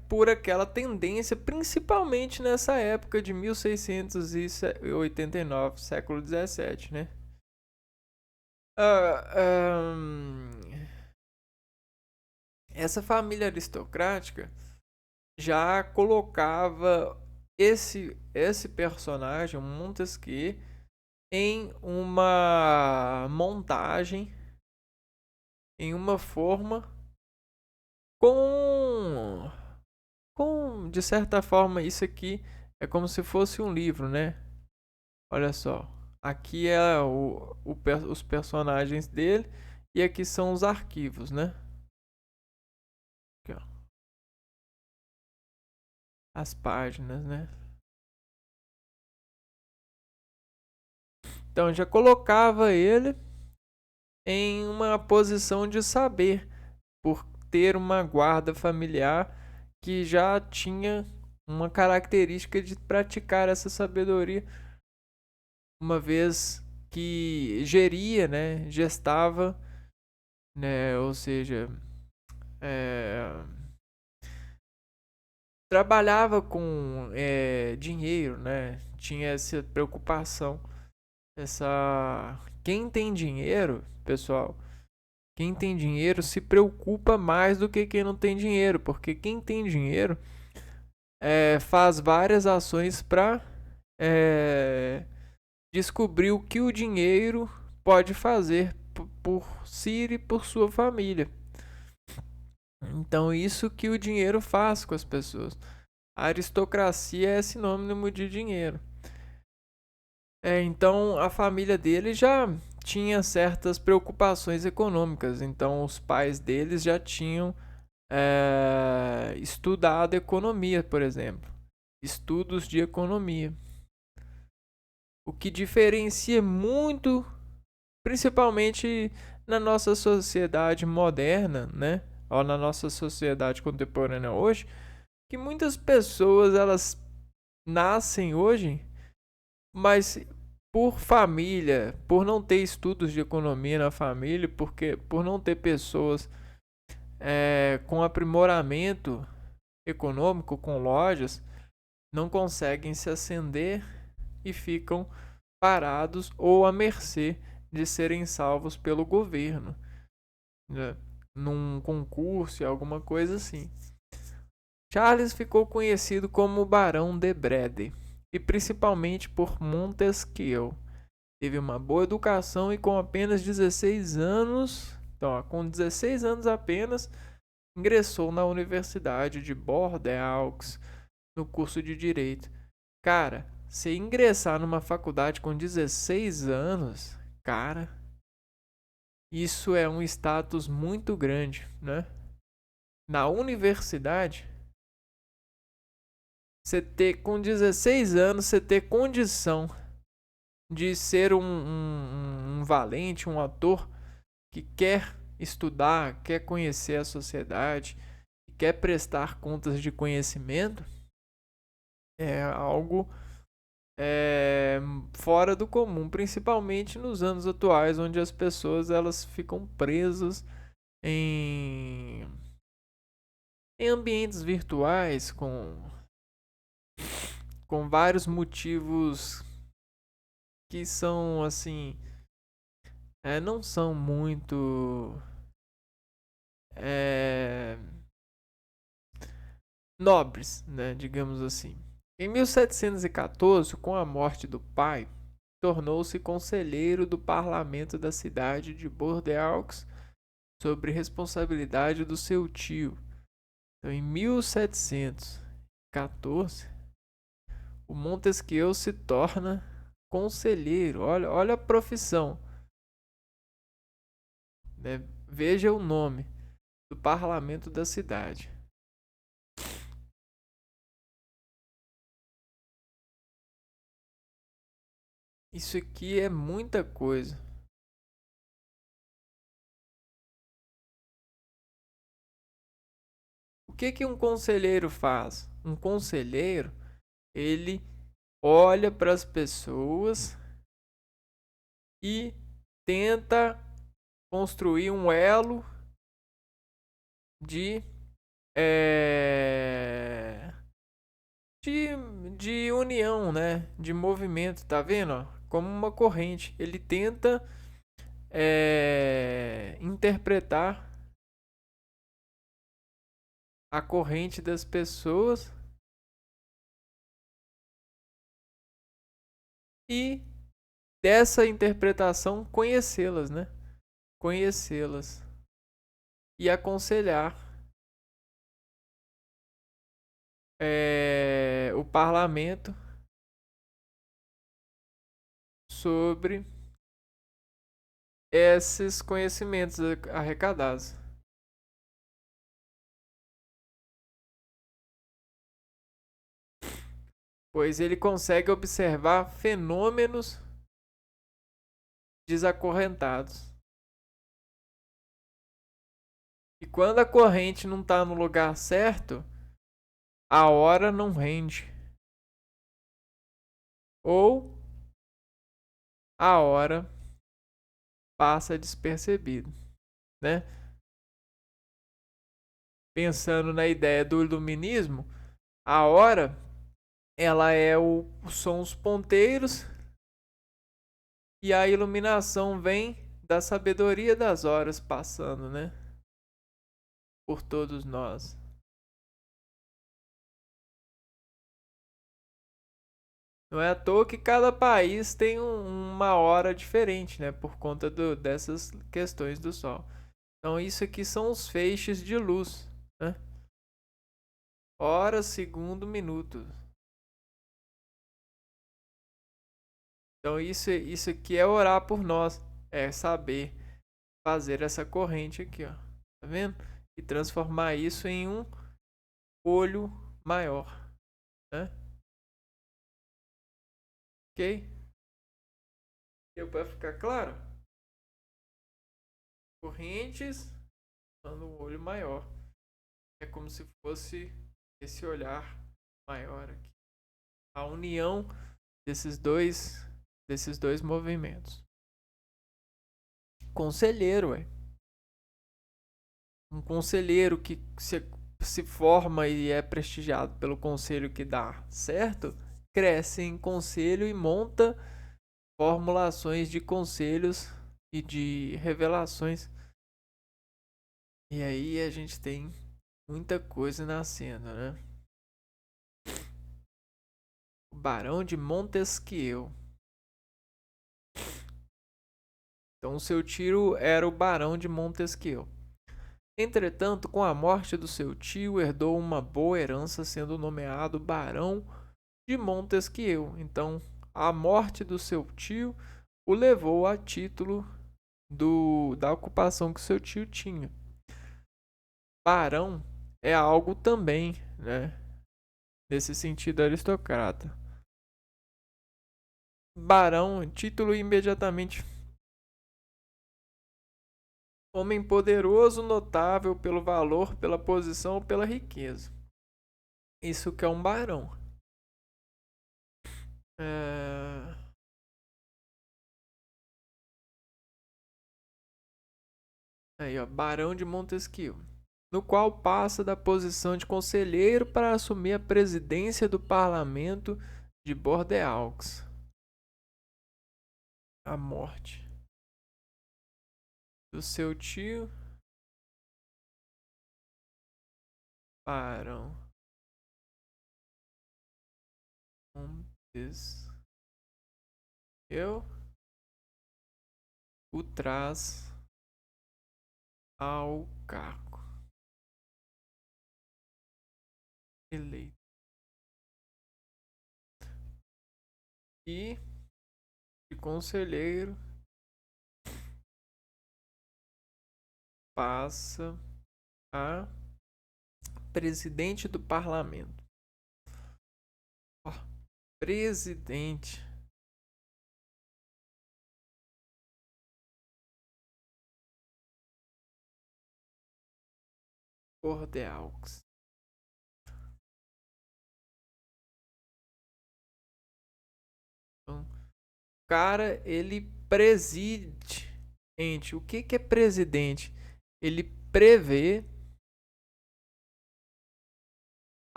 [SPEAKER 1] Por aquela tendência, principalmente nessa época de 1689, século 17, né? Essa família aristocrática já colocava esse personagem, Montesquieu, em uma montagem, em uma forma com, de certa forma, isso aqui é como se fosse um livro, né? Olha só, aqui é os personagens dele e aqui são os arquivos, né? Aqui, ó, as páginas, né? Então já colocava ele em uma posição de saber, por ter uma guarda familiar que já tinha uma característica de praticar essa sabedoria, uma vez que geria, né, gestava, né, ou seja, é, trabalhava com dinheiro, né, tinha essa preocupação, essa quem tem dinheiro, pessoal. Quem tem dinheiro se preocupa mais do que quem não tem dinheiro, porque quem tem dinheiro faz várias ações para descobrir o que o dinheiro pode fazer por si e por sua família. Então, isso que o dinheiro faz com as pessoas. A aristocracia é sinônimo de dinheiro. Então, a família dele já tinha certas preocupações econômicas. Então, os pais deles já tinham estudado economia, por exemplo. Estudos de economia. O que diferencia muito, principalmente na nossa sociedade moderna, né? Ou na nossa sociedade contemporânea hoje, que muitas pessoas elas nascem hoje, mas por família, por não ter estudos de economia na família, porque por não ter pessoas com aprimoramento econômico, com lojas, não conseguem se ascender e ficam parados ou à mercê de serem salvos pelo governo, né? Num concurso, alguma coisa assim. Charles ficou conhecido como Barão de Brede, e principalmente por Montesquieu. Teve uma boa educação e com apenas 16 anos, então, com 16 anos apenas, ingressou na Universidade de Bordeaux no curso de Direito. Cara, se ingressar numa faculdade com 16 anos, cara, isso é um status muito grande, né? Na universidade, você ter com 16 anos, você ter condição de ser um valente, um ator que quer estudar, quer conhecer a sociedade, quer prestar contas de conhecimento, é algo fora do comum, principalmente nos anos atuais, onde as pessoas elas ficam presas em, em ambientes virtuais com vários motivos que são assim, não são muito é, nobres, né, digamos assim. Em 1714, com a morte do pai, tornou-se conselheiro do parlamento da cidade de Bordeaux sobre responsabilidade do seu tio. Então, em 1714, o Montesquieu se torna conselheiro. Olha a profissão, né? Veja o nome do parlamento da cidade. Isso aqui é muita coisa. O que que um conselheiro faz? Um conselheiro, ele olha para as pessoas e tenta construir um elo de é, de, de união, né? De movimento, tá vendo? Como uma corrente. Ele tenta interpretar a corrente das pessoas e dessa interpretação, conhecê-las, né? Conhecê-las e aconselhar o parlamento sobre esses conhecimentos arrecadados. Pois ele consegue observar fenômenos desacorrentados. E quando a corrente não está no lugar certo, a hora não rende. Ou a hora passa despercebido, né? Pensando na ideia do iluminismo, a hora ela são os ponteiros e a iluminação vem da sabedoria das horas passando, né? Por todos nós. Não é à toa que cada país tem uma hora diferente, né? Por conta dessas questões do Sol. Então, isso aqui são os feixes de luz, né? Hora, segundo, minuto. Então, isso aqui é orar por nós. É saber fazer essa corrente aqui, ó. Tá vendo? E transformar isso em um olho maior, né? Ok? Deu para ficar claro? Correntes dando um olho maior. É como se fosse esse olhar maior aqui. A união desses dois movimentos. Conselheiro, um conselheiro que se forma e é prestigiado pelo conselho que dá certo, cresce em conselho e monta formulações de conselhos e de revelações. E aí a gente tem muita coisa nascendo, né? O Barão de Montesquieu. Então, o seu tio era o Barão de Montesquieu. Entretanto, com a morte do seu tio, herdou uma boa herança, sendo nomeado Barão de Montesquieu. Então, a morte do seu tio o levou a título da ocupação que seu tio tinha. Barão é algo também, né? Nesse sentido aristocrata. Barão, título imediatamente homem poderoso, notável pelo valor, pela posição ou pela riqueza. Isso que é um barão. Aí, ó, Barão de Montesquieu. No qual passa da posição de conselheiro para assumir a presidência do parlamento de Bordeaux. A morte do seu tio, Barão Montesquieu, o traz ao cargo. Eleito. E de conselheiro passa a presidente do parlamento. Ó, presidente. Bordeaux. Então, o cara, ele preside. O que é presidente? Ele prevê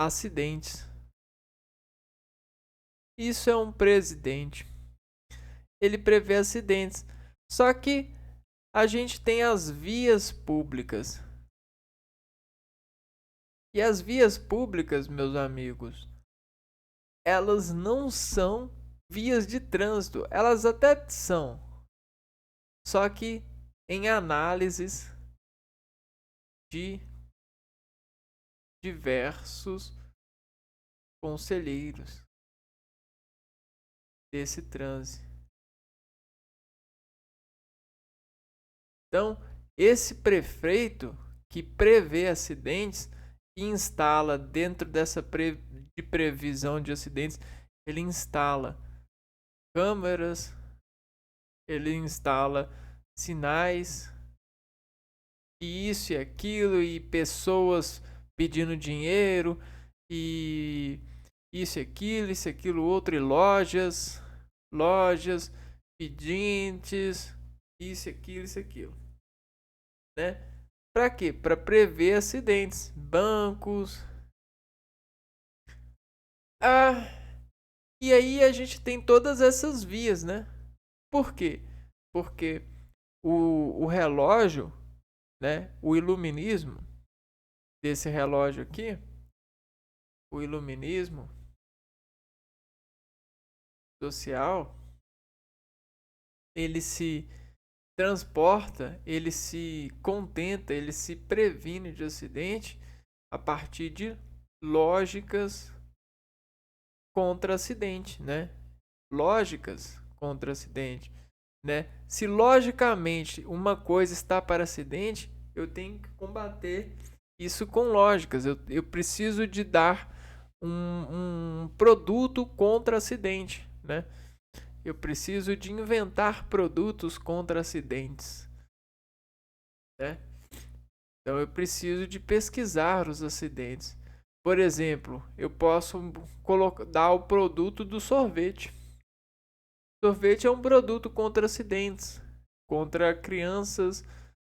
[SPEAKER 1] acidentes. Isso é um presidente. Ele prevê acidentes. Só que a gente tem as vias públicas. E as vias públicas, meus amigos, elas não são vias de trânsito, elas até são, só que em análises de diversos conselheiros desse trânsito. Então, esse prefeito que prevê acidentes e instala dentro dessa de previsão de acidentes, ele instala câmeras, ele instala sinais, e isso e aquilo, e pessoas pedindo dinheiro, e isso e aquilo outro, e lojas, pedintes, isso e aquilo, né? Para quê? Para prever acidentes, bancos. Ah, e aí a gente tem todas essas vias, né? Por quê? Porque o relógio, né? O iluminismo desse relógio aqui, o iluminismo social, ele se transporta, ele se contenta, ele se previne de acidente a partir de lógicas contra acidente, né? Lógicas contra acidente, né? Se logicamente uma coisa está para acidente, eu tenho que combater isso com lógicas. Eu preciso de dar um produto contra acidente, né? Eu preciso de inventar produtos contra acidentes, né? Então eu preciso de pesquisar os acidentes. Por exemplo, eu posso dar o produto do sorvete. Sorvete é um produto contra acidentes, contra crianças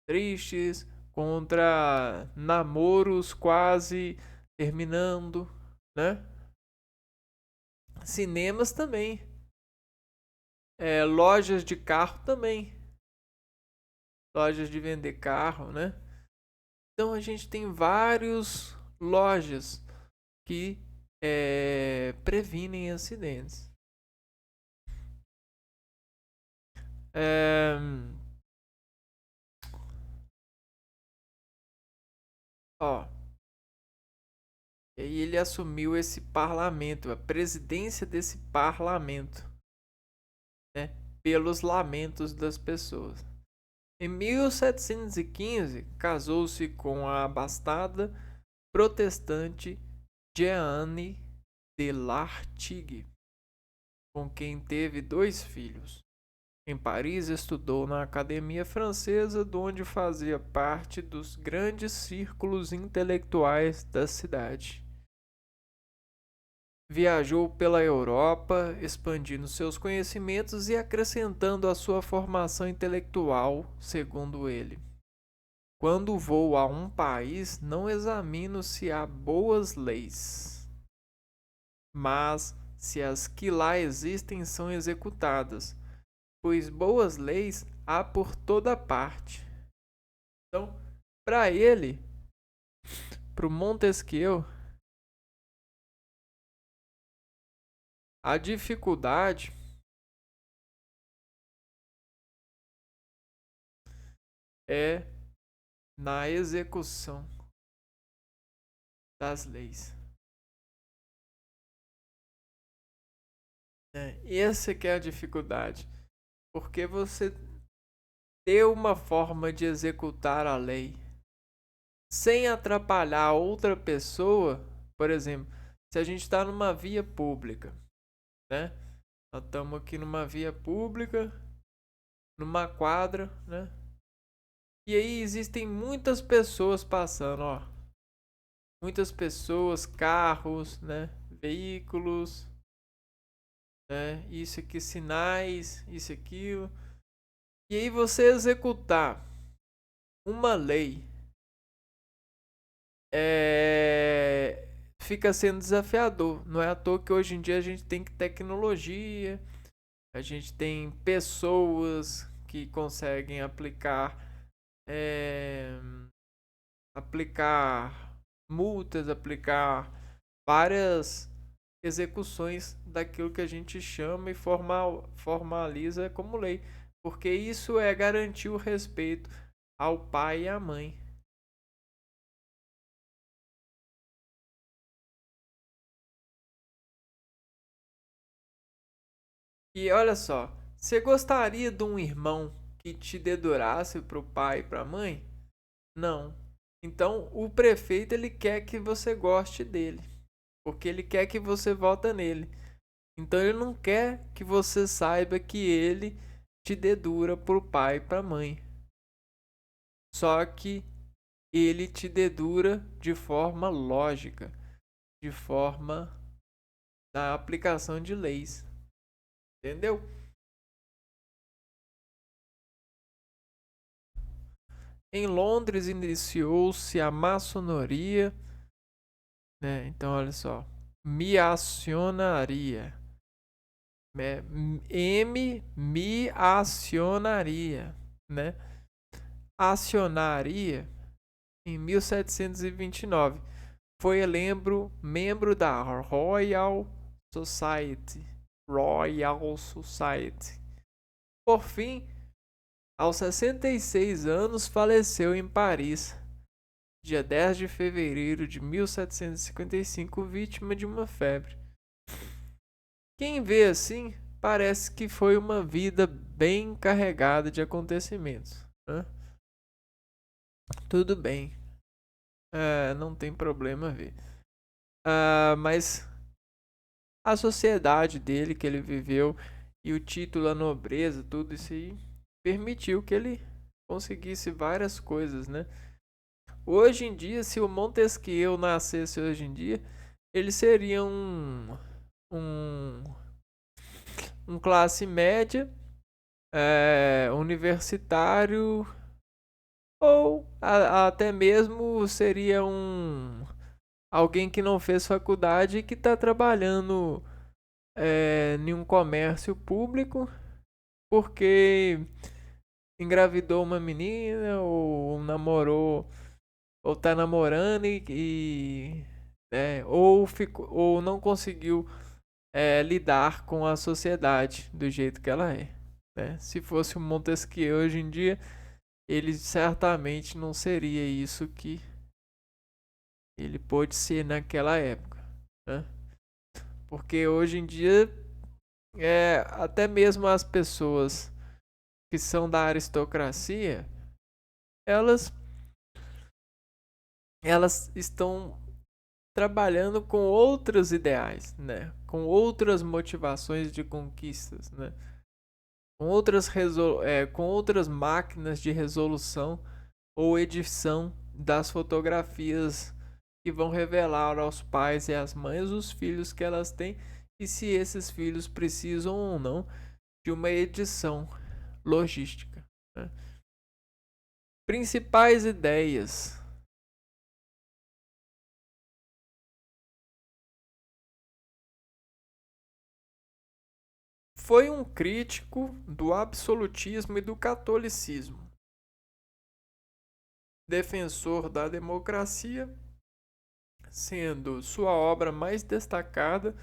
[SPEAKER 1] tristes, contra namoros quase terminando, né? Cinemas também, lojas de carro também, lojas de vender carro, né? Então a gente tem várias lojas que previnem acidentes. É, ó, e aí ele assumiu esse parlamento, a presidência desse parlamento, né? Pelos lamentos das pessoas. Em 1715, casou-se com a abastada protestante Jeanne de Lartigue, com quem teve 2 filhos. Em Paris, estudou na Academia Francesa, onde fazia parte dos grandes círculos intelectuais da cidade. Viajou pela Europa, expandindo seus conhecimentos e acrescentando à sua formação intelectual, segundo ele. Quando vou a um país, não examino se há boas leis, mas se as que lá existem são executadas, pois boas leis há por toda parte. Então, para ele, para o Montesquieu, a dificuldade é na execução das leis. Essa que é a dificuldade, porque você ter uma forma de executar a lei sem atrapalhar outra pessoa, por exemplo, se a gente está numa via pública, né? Nós estamos aqui numa via pública, numa quadra, né? E aí existem muitas pessoas passando, ó. Muitas pessoas, carros, né? Veículos, né? Isso aqui, sinais, isso aquilo. E aí você executar uma lei fica sendo desafiador. Não é à toa que hoje em dia a gente tem tecnologia, a gente tem pessoas que conseguem aplicar multas, aplicar várias execuções daquilo que a gente chama e formaliza como lei, porque isso é garantir o respeito ao pai e à mãe. E olha só, você gostaria de um irmão que te dedurasse para o pai e para a mãe? Não. Então, o prefeito ele quer que você goste dele, porque ele quer que você vota nele. Então, ele não quer que você saiba que ele te dedura pro pai e pra mãe. Só que ele te dedura de forma lógica, de forma da aplicação de leis. Entendeu? Em Londres iniciou-se a maçonaria, né? Então, olha só, miacionaria, né? Miacionaria, né? Acionaria em 1729. Foi membro da Royal Society. Royal Society. Por fim, aos 66 anos, faleceu em Paris, dia 10 de fevereiro de 1755, vítima de uma febre. Quem vê assim, parece que foi uma vida bem carregada de acontecimentos, né? Tudo bem, não tem problema ver. Mas a sociedade dele que ele viveu e o título, a nobreza, tudo isso aí permitiu que ele conseguisse várias coisas, né? Hoje em dia, se o Montesquieu nascesse hoje em dia, ele seria um, um classe média, universitário, ou até mesmo seria alguém que não fez faculdade e que está trabalhando em um comércio público porque engravidou uma menina ou namorou ou tá namorando ou não conseguiu lidar com a sociedade do jeito que ela é, né? Se fosse o Montesquieu hoje em dia, ele certamente não seria isso que ele pôde ser naquela época, né? Porque hoje em dia até mesmo as pessoas que são da aristocracia, elas elas estão trabalhando com outros ideais, né? Com outras motivações de conquistas, né? Com outras máquinas de resolução ou edição das fotografias que vão revelar aos pais e às mães os filhos que elas têm e se esses filhos precisam ou não de uma edição logística, né? Principais ideias. Foi um crítico do absolutismo e do catolicismo, defensor da democracia, sendo sua obra mais destacada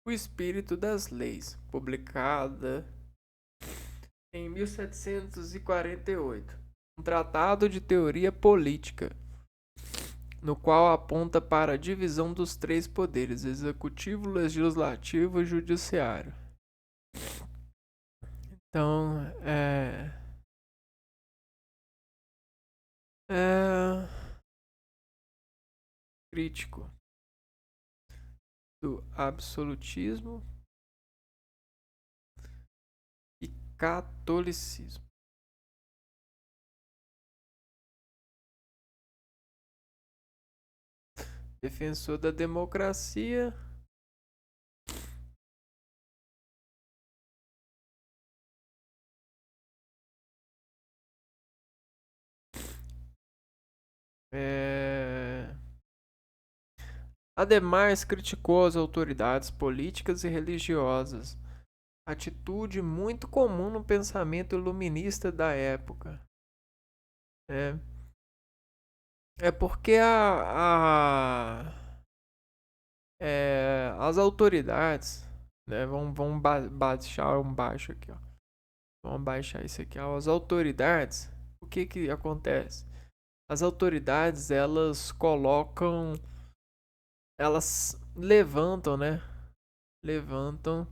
[SPEAKER 1] O Espírito das Leis, publicada em 1748, um tratado de teoria política, no qual aponta para a divisão dos três poderes: executivo, legislativo e judiciário. Então, é crítico do absolutismo e catolicismo. Defensor da democracia. Ademais, criticou as autoridades políticas e religiosas, atitude muito comum no pensamento iluminista da época. É, é porque as autoridades, né? Vamos baixar um baixo aqui, ó. Vamos baixar isso aqui, ó. As autoridades, o que que acontece? As autoridades, elas colocam, elas levantam, né? Levantam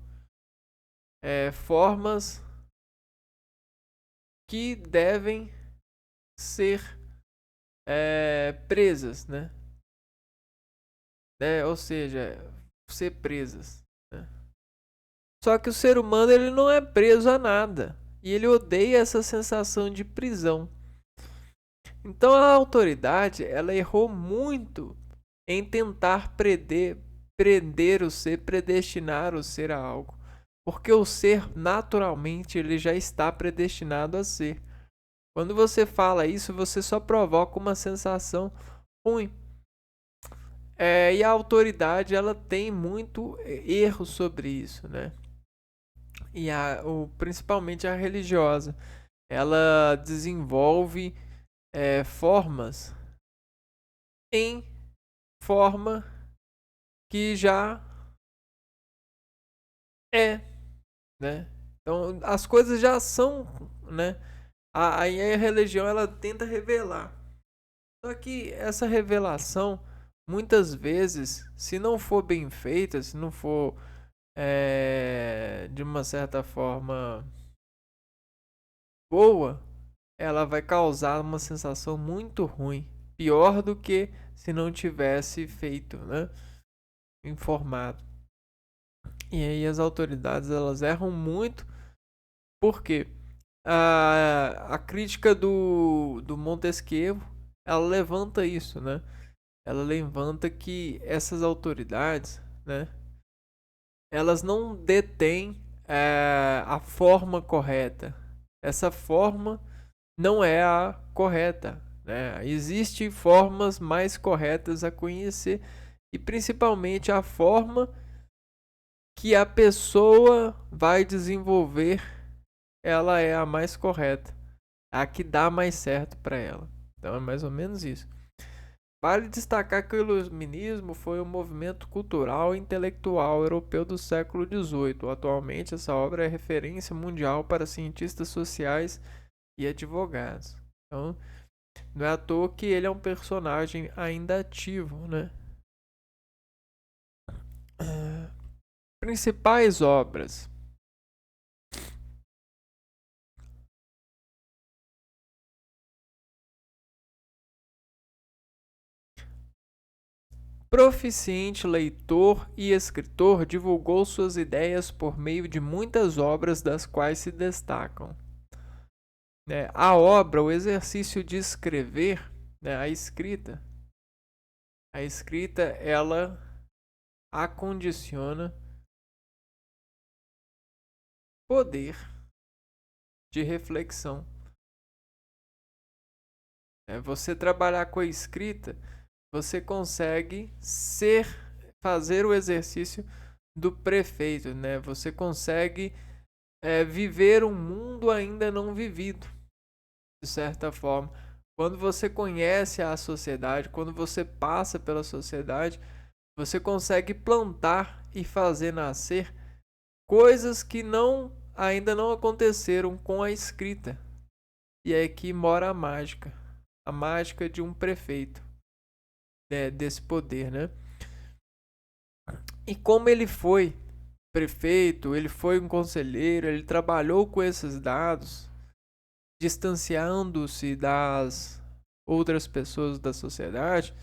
[SPEAKER 1] formas que devem ser presas, né? Ou seja, ser presas, né? Só que o ser humano, ele não é preso a nada e ele odeia essa sensação de prisão. Então a autoridade, ela errou muito em tentar prender o ser, predestinar o ser a algo, porque o ser naturalmente ele já está predestinado a ser. Quando você fala isso, você só provoca uma sensação ruim. E a autoridade, ela tem muito erro sobre isso, né? E principalmente a religiosa, ela desenvolve formas em forma que já é, né? Então as coisas já são, né? Aí a religião, ela tenta revelar. Só que essa revelação, muitas vezes, se não for bem feita, se não for de uma certa forma boa, ela vai causar uma sensação muito ruim, pior do que se não tivesse feito, né? Informado. E aí as autoridades, elas erram muito, porque a crítica do Montesquieu, ela levanta isso, né? Ela levanta que essas autoridades, né, elas não detêm a forma correta. Essa forma não é a correta, né? Existem formas mais corretas a conhecer, e principalmente a forma que a pessoa vai desenvolver, ela é a mais correta, a que dá mais certo para ela. Então é mais ou menos isso. Vale destacar que o iluminismo foi um movimento cultural e intelectual europeu do século XVIII. Atualmente, essa obra é referência mundial para cientistas sociais e advogados. Então, não é à toa que ele é um personagem ainda ativo, né? Principais obras. Proficiente leitor e escritor, divulgou suas ideias por meio de muitas obras, das quais se destacam a obra, o exercício de escrever, né, a escrita, ela acondiciona poder de reflexão. Você trabalhar com a escrita, você consegue fazer o exercício do prefeito, né? Você consegue viver um mundo ainda não vivido, de certa forma. Quando você conhece a sociedade, quando você passa pela sociedade, você consegue plantar e fazer nascer coisas que ainda não aconteceram com a escrita. E é aqui mora a mágica de um prefeito, desse poder, né? E como ele foi prefeito, ele foi um conselheiro, ele trabalhou com esses dados, distanciando-se das outras pessoas da sociedade,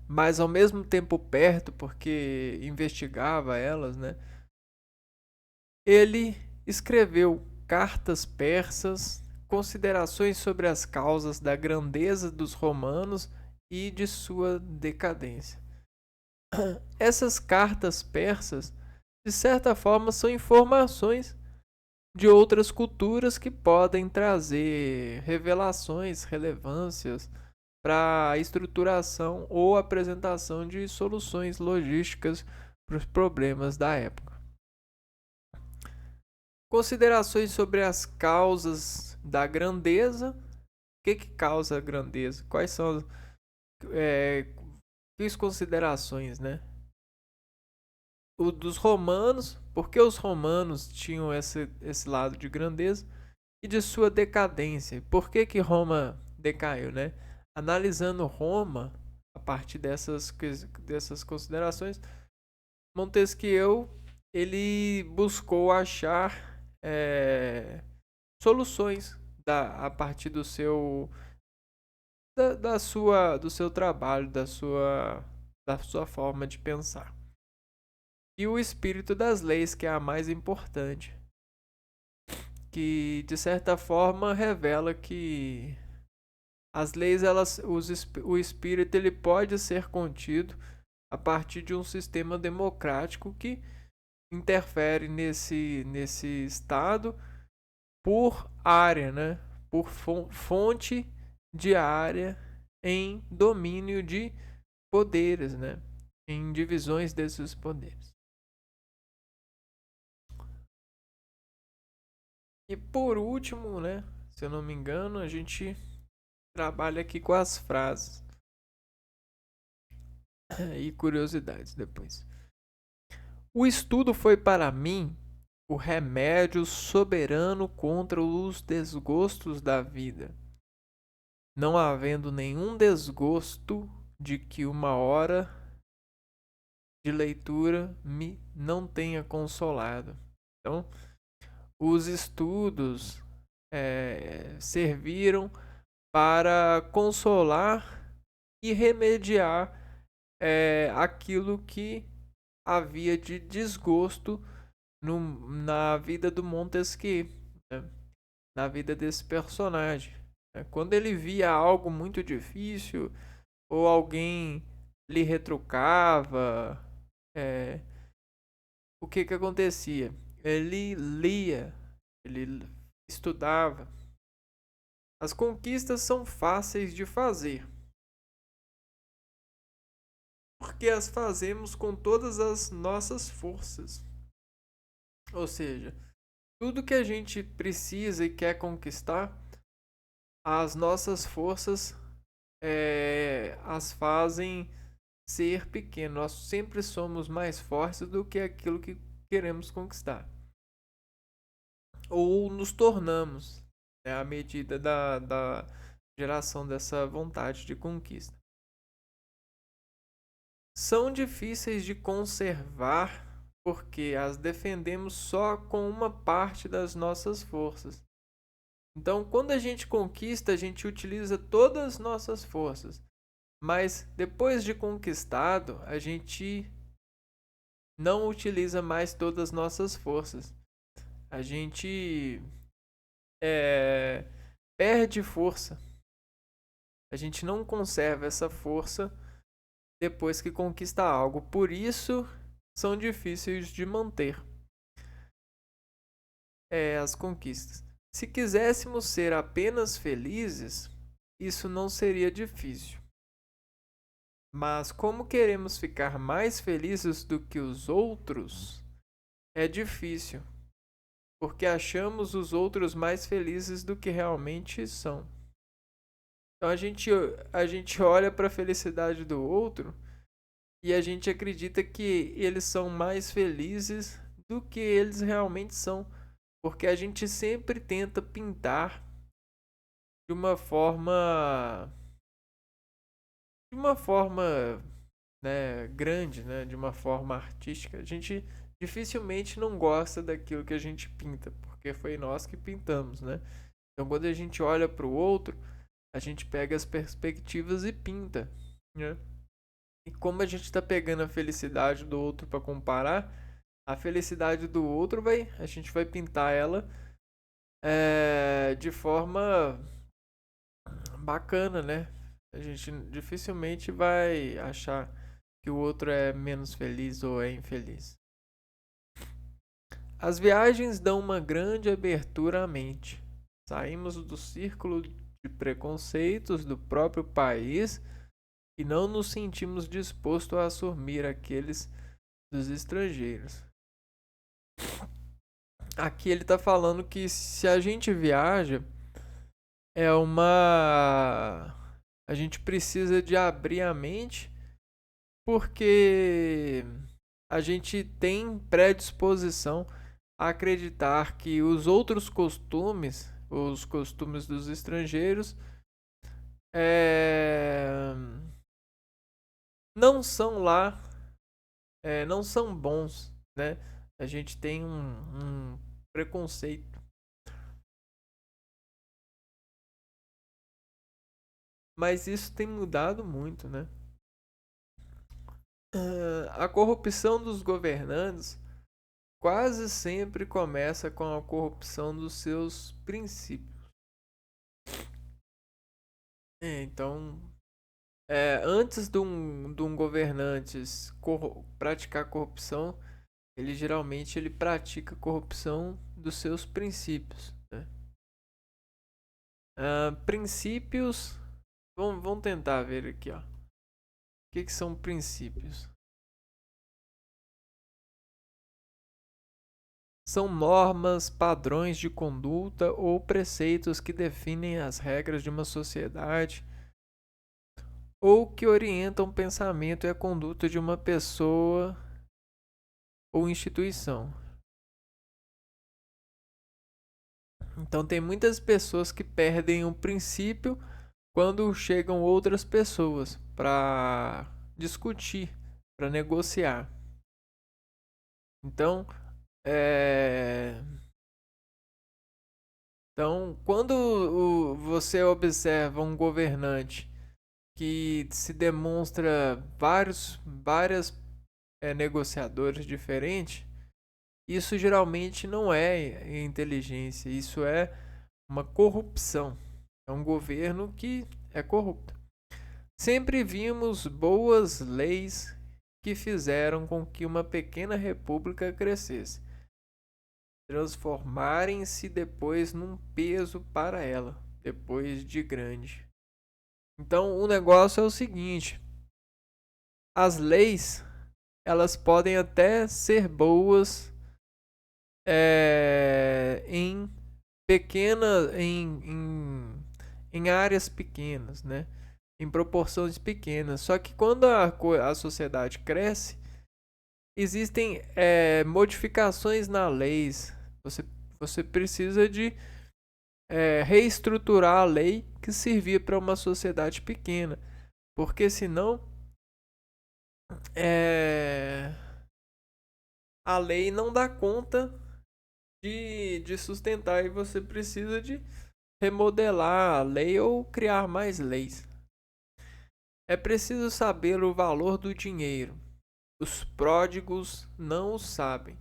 [SPEAKER 1] mas ao mesmo tempo perto, porque investigava elas, né? Ele escreveu cartas persas, considerações sobre as causas da grandeza dos romanos e de sua decadência. Essas cartas persas, de certa forma, são informações de outras culturas que podem trazer revelações, relevâncias para a estruturação ou apresentação de soluções logísticas para os problemas da época. Considerações sobre as causas da grandeza. O que causa a grandeza? Quais são as considerações, né? o dos romanos, porque os romanos tinham esse lado de grandeza, e de sua decadência. Por que que Roma decaiu, né? Analisando Roma, a partir dessas considerações, Montesquieu ele buscou achar soluções a partir do seu trabalho, da sua forma de pensar. E o espírito das leis, que é a mais importante, que de certa forma revela que as leis, o espírito ele pode ser contido a partir de um sistema democrático que interfere nesse estado por área, né? Por fonte de área em domínio de poderes, né? Em divisões desses poderes. E por último, né? Se eu não me engano, a gente trabalha aqui com as frases e curiosidades depois. O estudo foi para mim o remédio soberano contra os desgostos da vida, não havendo nenhum desgosto de que uma hora de leitura me não tenha consolado. Então, os estudos serviram para consolar e remediar aquilo que havia de desgosto na vida do Montesquieu, né? Na vida desse personagem. Quando ele via algo muito difícil ou alguém lhe retrucava, o que acontecia? Ele lia, ele estudava. As conquistas são fáceis de fazer, porque as fazemos com todas as nossas forças. Ou seja, tudo que a gente precisa e quer conquistar, as nossas forças as fazem ser pequeno. Nós sempre somos mais fortes do que aquilo que queremos conquistar. Ou nos tornamos, né, à medida da geração dessa vontade de conquista. São difíceis de conservar porque as defendemos só com uma parte das nossas forças. Então, quando a gente conquista, a gente utiliza todas as nossas forças. Mas depois de conquistado, a gente não utiliza mais todas as nossas forças. A gente perde força. A gente não conserva essa força depois que conquista algo. Por isso, são difíceis de manter as conquistas. Se quiséssemos ser apenas felizes, isso não seria difícil. Mas como queremos ficar mais felizes do que os outros, é difícil, porque achamos os outros mais felizes do que realmente são. Então a gente olha para a felicidade do outro e a gente acredita que eles são mais felizes do que eles realmente são, porque a gente sempre tenta pintar de uma forma né, grande, né, de uma forma artística. A gente dificilmente não gosta daquilo que a gente pinta, porque foi nós que pintamos, né? Então, quando a gente olha para o outro, a gente pega as perspectivas e pinta, né? E como a gente está pegando a felicidade do outro para comparar, a felicidade do outro a gente vai pintar ela de forma bacana, né? A gente dificilmente vai achar que o outro é menos feliz ou é infeliz. As viagens dão uma grande abertura à mente. Saímos do círculo de preconceitos do próprio país e não nos sentimos dispostos a assumir aqueles dos estrangeiros. Aqui ele está falando que se a gente viaja, a gente precisa de abrir a mente, porque a gente tem predisposição a acreditar que os outros costumes, os costumes dos estrangeiros, é, não são lá, não são bons, né? A gente tem um preconceito. Mas isso tem mudado muito, né? A corrupção dos governantes quase sempre começa com a corrupção dos seus princípios. Então, antes de um governante praticar corrupção, ele pratica corrupção dos seus princípios. Né? Princípios, vamos tentar ver aqui, ó. O que são princípios? São normas, padrões de conduta ou preceitos que definem as regras de uma sociedade ou que orientam o pensamento e a conduta de uma pessoa ou instituição. Então tem muitas pessoas que perdem o princípio quando chegam outras pessoas para discutir, para negociar. Então, é... então quando você observa um governante que se demonstra várias negociadores diferentes, isso geralmente não é inteligência, isso é uma corrupção. É um governo que é corrupto. Sempre vimos boas leis que fizeram com que uma pequena república crescesse, transformarem-se depois num peso para ela, depois de grande. Então o negócio é o seguinte: as leis elas podem até ser boas em pequenas, em áreas pequenas, né? Em proporções pequenas. Só que quando a sociedade cresce, existem modificações na lei. Você precisa de reestruturar a lei que servia para uma sociedade pequena. Porque senão é, a lei não dá conta de sustentar e você precisa de remodelar a lei ou criar mais leis. É preciso saber o valor do dinheiro. Os pródigos não o sabem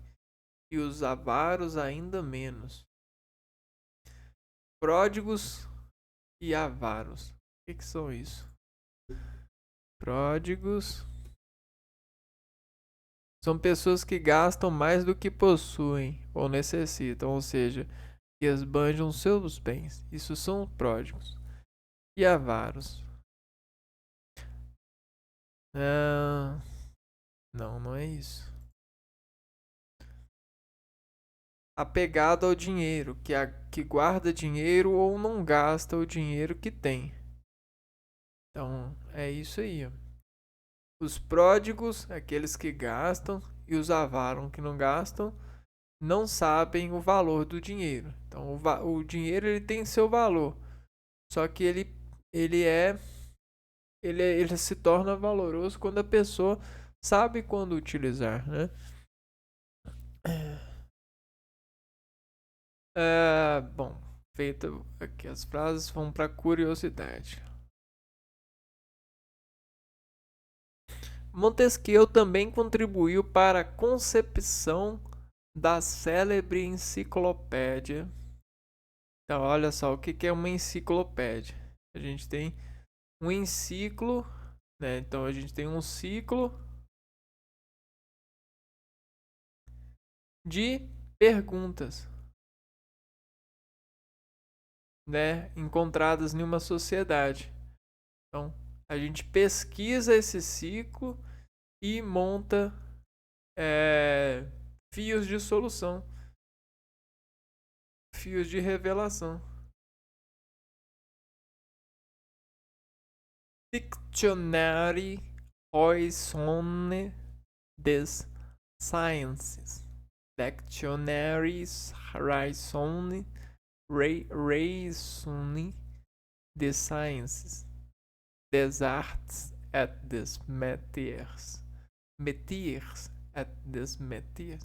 [SPEAKER 1] e os avaros ainda menos. Pródigos e avaros. O que são isso? Pródigos são pessoas que gastam mais do que possuem ou necessitam, ou seja, que esbanjam seus bens. Isso são pródigos. E avaros? Não, não é isso. Apegado ao dinheiro, que guarda dinheiro ou não gasta o dinheiro que tem. Então, é isso aí. Ó. Os pródigos, aqueles que gastam, e os avaros que não gastam, não sabem o valor do dinheiro. Então, o dinheiro ele tem seu valor, só que ele se torna valoroso quando a pessoa sabe quando utilizar, né? Bom, feito aqui as frases, vamos para curiosidade. Montesquieu também contribuiu para a concepção da célebre enciclopédia. Então, olha só o que é uma enciclopédia. A gente tem um enciclo, né? Então a gente tem um ciclo de perguntas, né, encontradas em uma sociedade. Então, a gente pesquisa esse ciclo e monta fios de solução, fios de revelação. Dictionary Oisone des Sciences. Dictionaries raisonne des sciences, des arts et des métiers. Métiers et des métiers.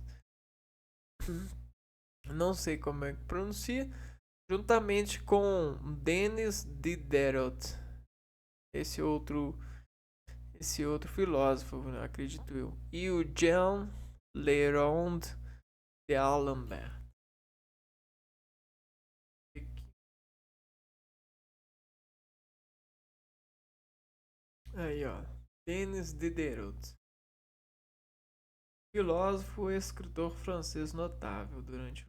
[SPEAKER 1] Não sei como é que pronuncia. Juntamente com Denis Diderot. Esse outro filósofo, acredito eu. E o Jean Leronde d'Alembert. Aí, ó. Denis Diderot. Filósofo e escritor francês notável durante.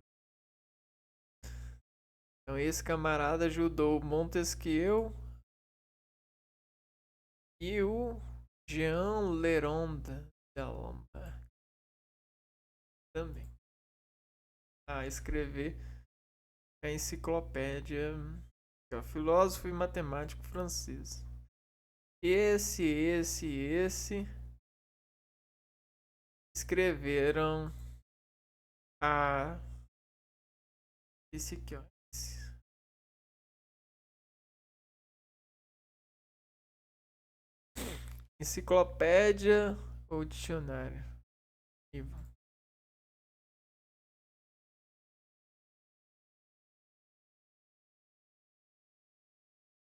[SPEAKER 1] Então, esse camarada ajudou Montesquieu e o Jean Leronde d'Alembert também a escrever a enciclopédia. Filósofo e matemático francês. Esse escreveram esse aqui, ó. Enciclopédia ou dicionário?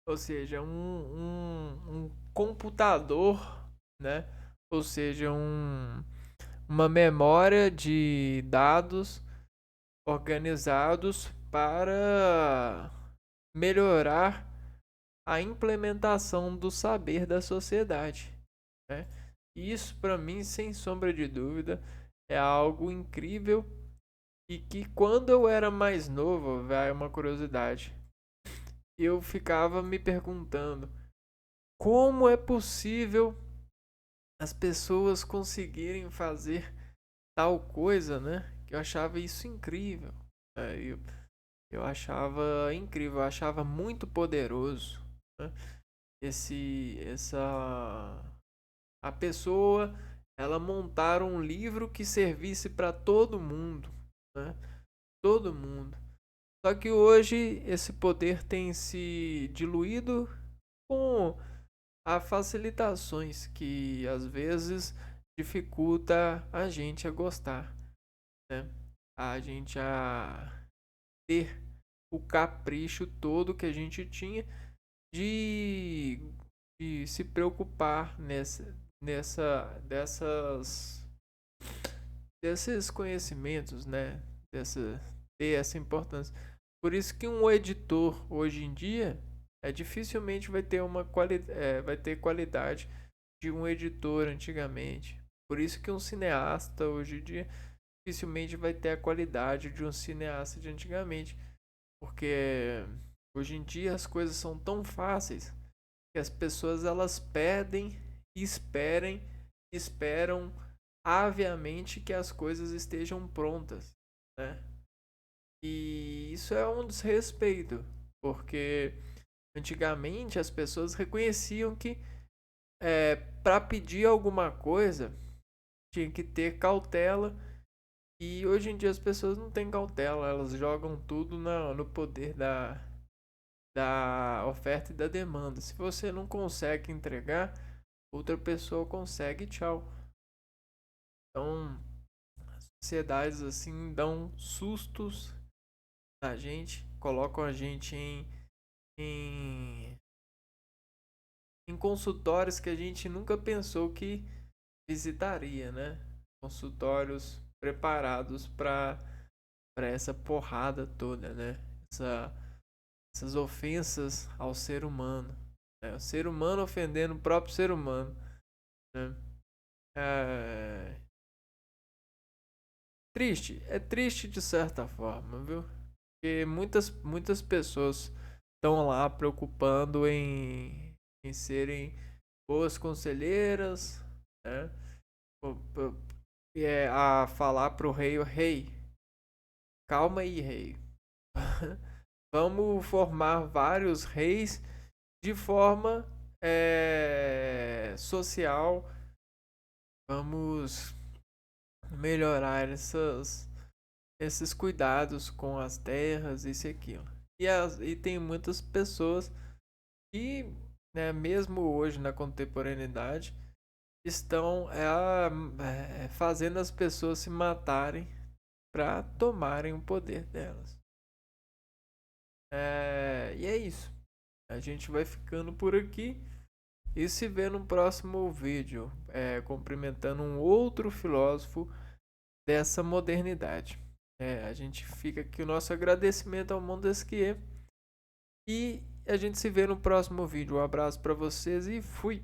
[SPEAKER 1] Ou seja, um computador, né? Ou seja, uma memória de dados organizados para melhorar a implementação do saber da sociedade, né? Isso, para mim, sem sombra de dúvida, é algo incrível e que quando eu era mais novo, vai uma curiosidade, eu ficava me perguntando como é possível as pessoas conseguirem fazer tal coisa, né? Que eu achava isso incrível. Eu achava incrível, eu achava muito poderoso, né? A pessoa, ela montar um livro que servisse para todo mundo, né? Todo mundo. Só que hoje esse poder tem se diluído com as facilitações que às vezes dificulta a gente a gostar, né? A gente a ter o capricho todo que a gente tinha de, de se preocupar desses conhecimentos, né? Ter essa importância. Por isso que um editor hoje em dia dificilmente vai ter qualidade de um editor antigamente. Por isso que um cineasta hoje em dia dificilmente vai ter a qualidade de um cineasta de antigamente. Porque hoje em dia as coisas são tão fáceis que as pessoas elas pedem e esperam aviamente que as coisas estejam prontas, né? E isso é um desrespeito, porque antigamente as pessoas reconheciam que para pedir alguma coisa tinha que ter cautela. E hoje em dia as pessoas não têm cautela, elas jogam tudo no poder da oferta e da demanda. Se você não consegue entregar, outra pessoa consegue, tchau. Então, as sociedades assim dão sustos na gente, colocam a gente em, em consultórios que a gente nunca pensou que visitaria, né? Consultórios preparados para essa porrada toda, né? Essas ofensas ao ser humano, né? O ser humano ofendendo o próprio ser humano, né? É é triste de certa forma, viu? Porque muitas pessoas estão lá preocupando em serem boas conselheiras, né? E a falar pro rei, o rei, calma aí, rei. Vamos formar vários reis de forma social. Vamos melhorar esses cuidados com as terras, isso e aquilo. E tem muitas pessoas que, né, mesmo hoje na contemporaneidade, estão fazendo as pessoas se matarem para tomarem o poder delas. E é isso. A gente vai ficando por aqui e se vê no próximo vídeo, cumprimentando um outro filósofo dessa modernidade. A gente fica aqui o nosso agradecimento ao Montesquieu e a gente se vê no próximo vídeo. Um abraço para vocês e fui!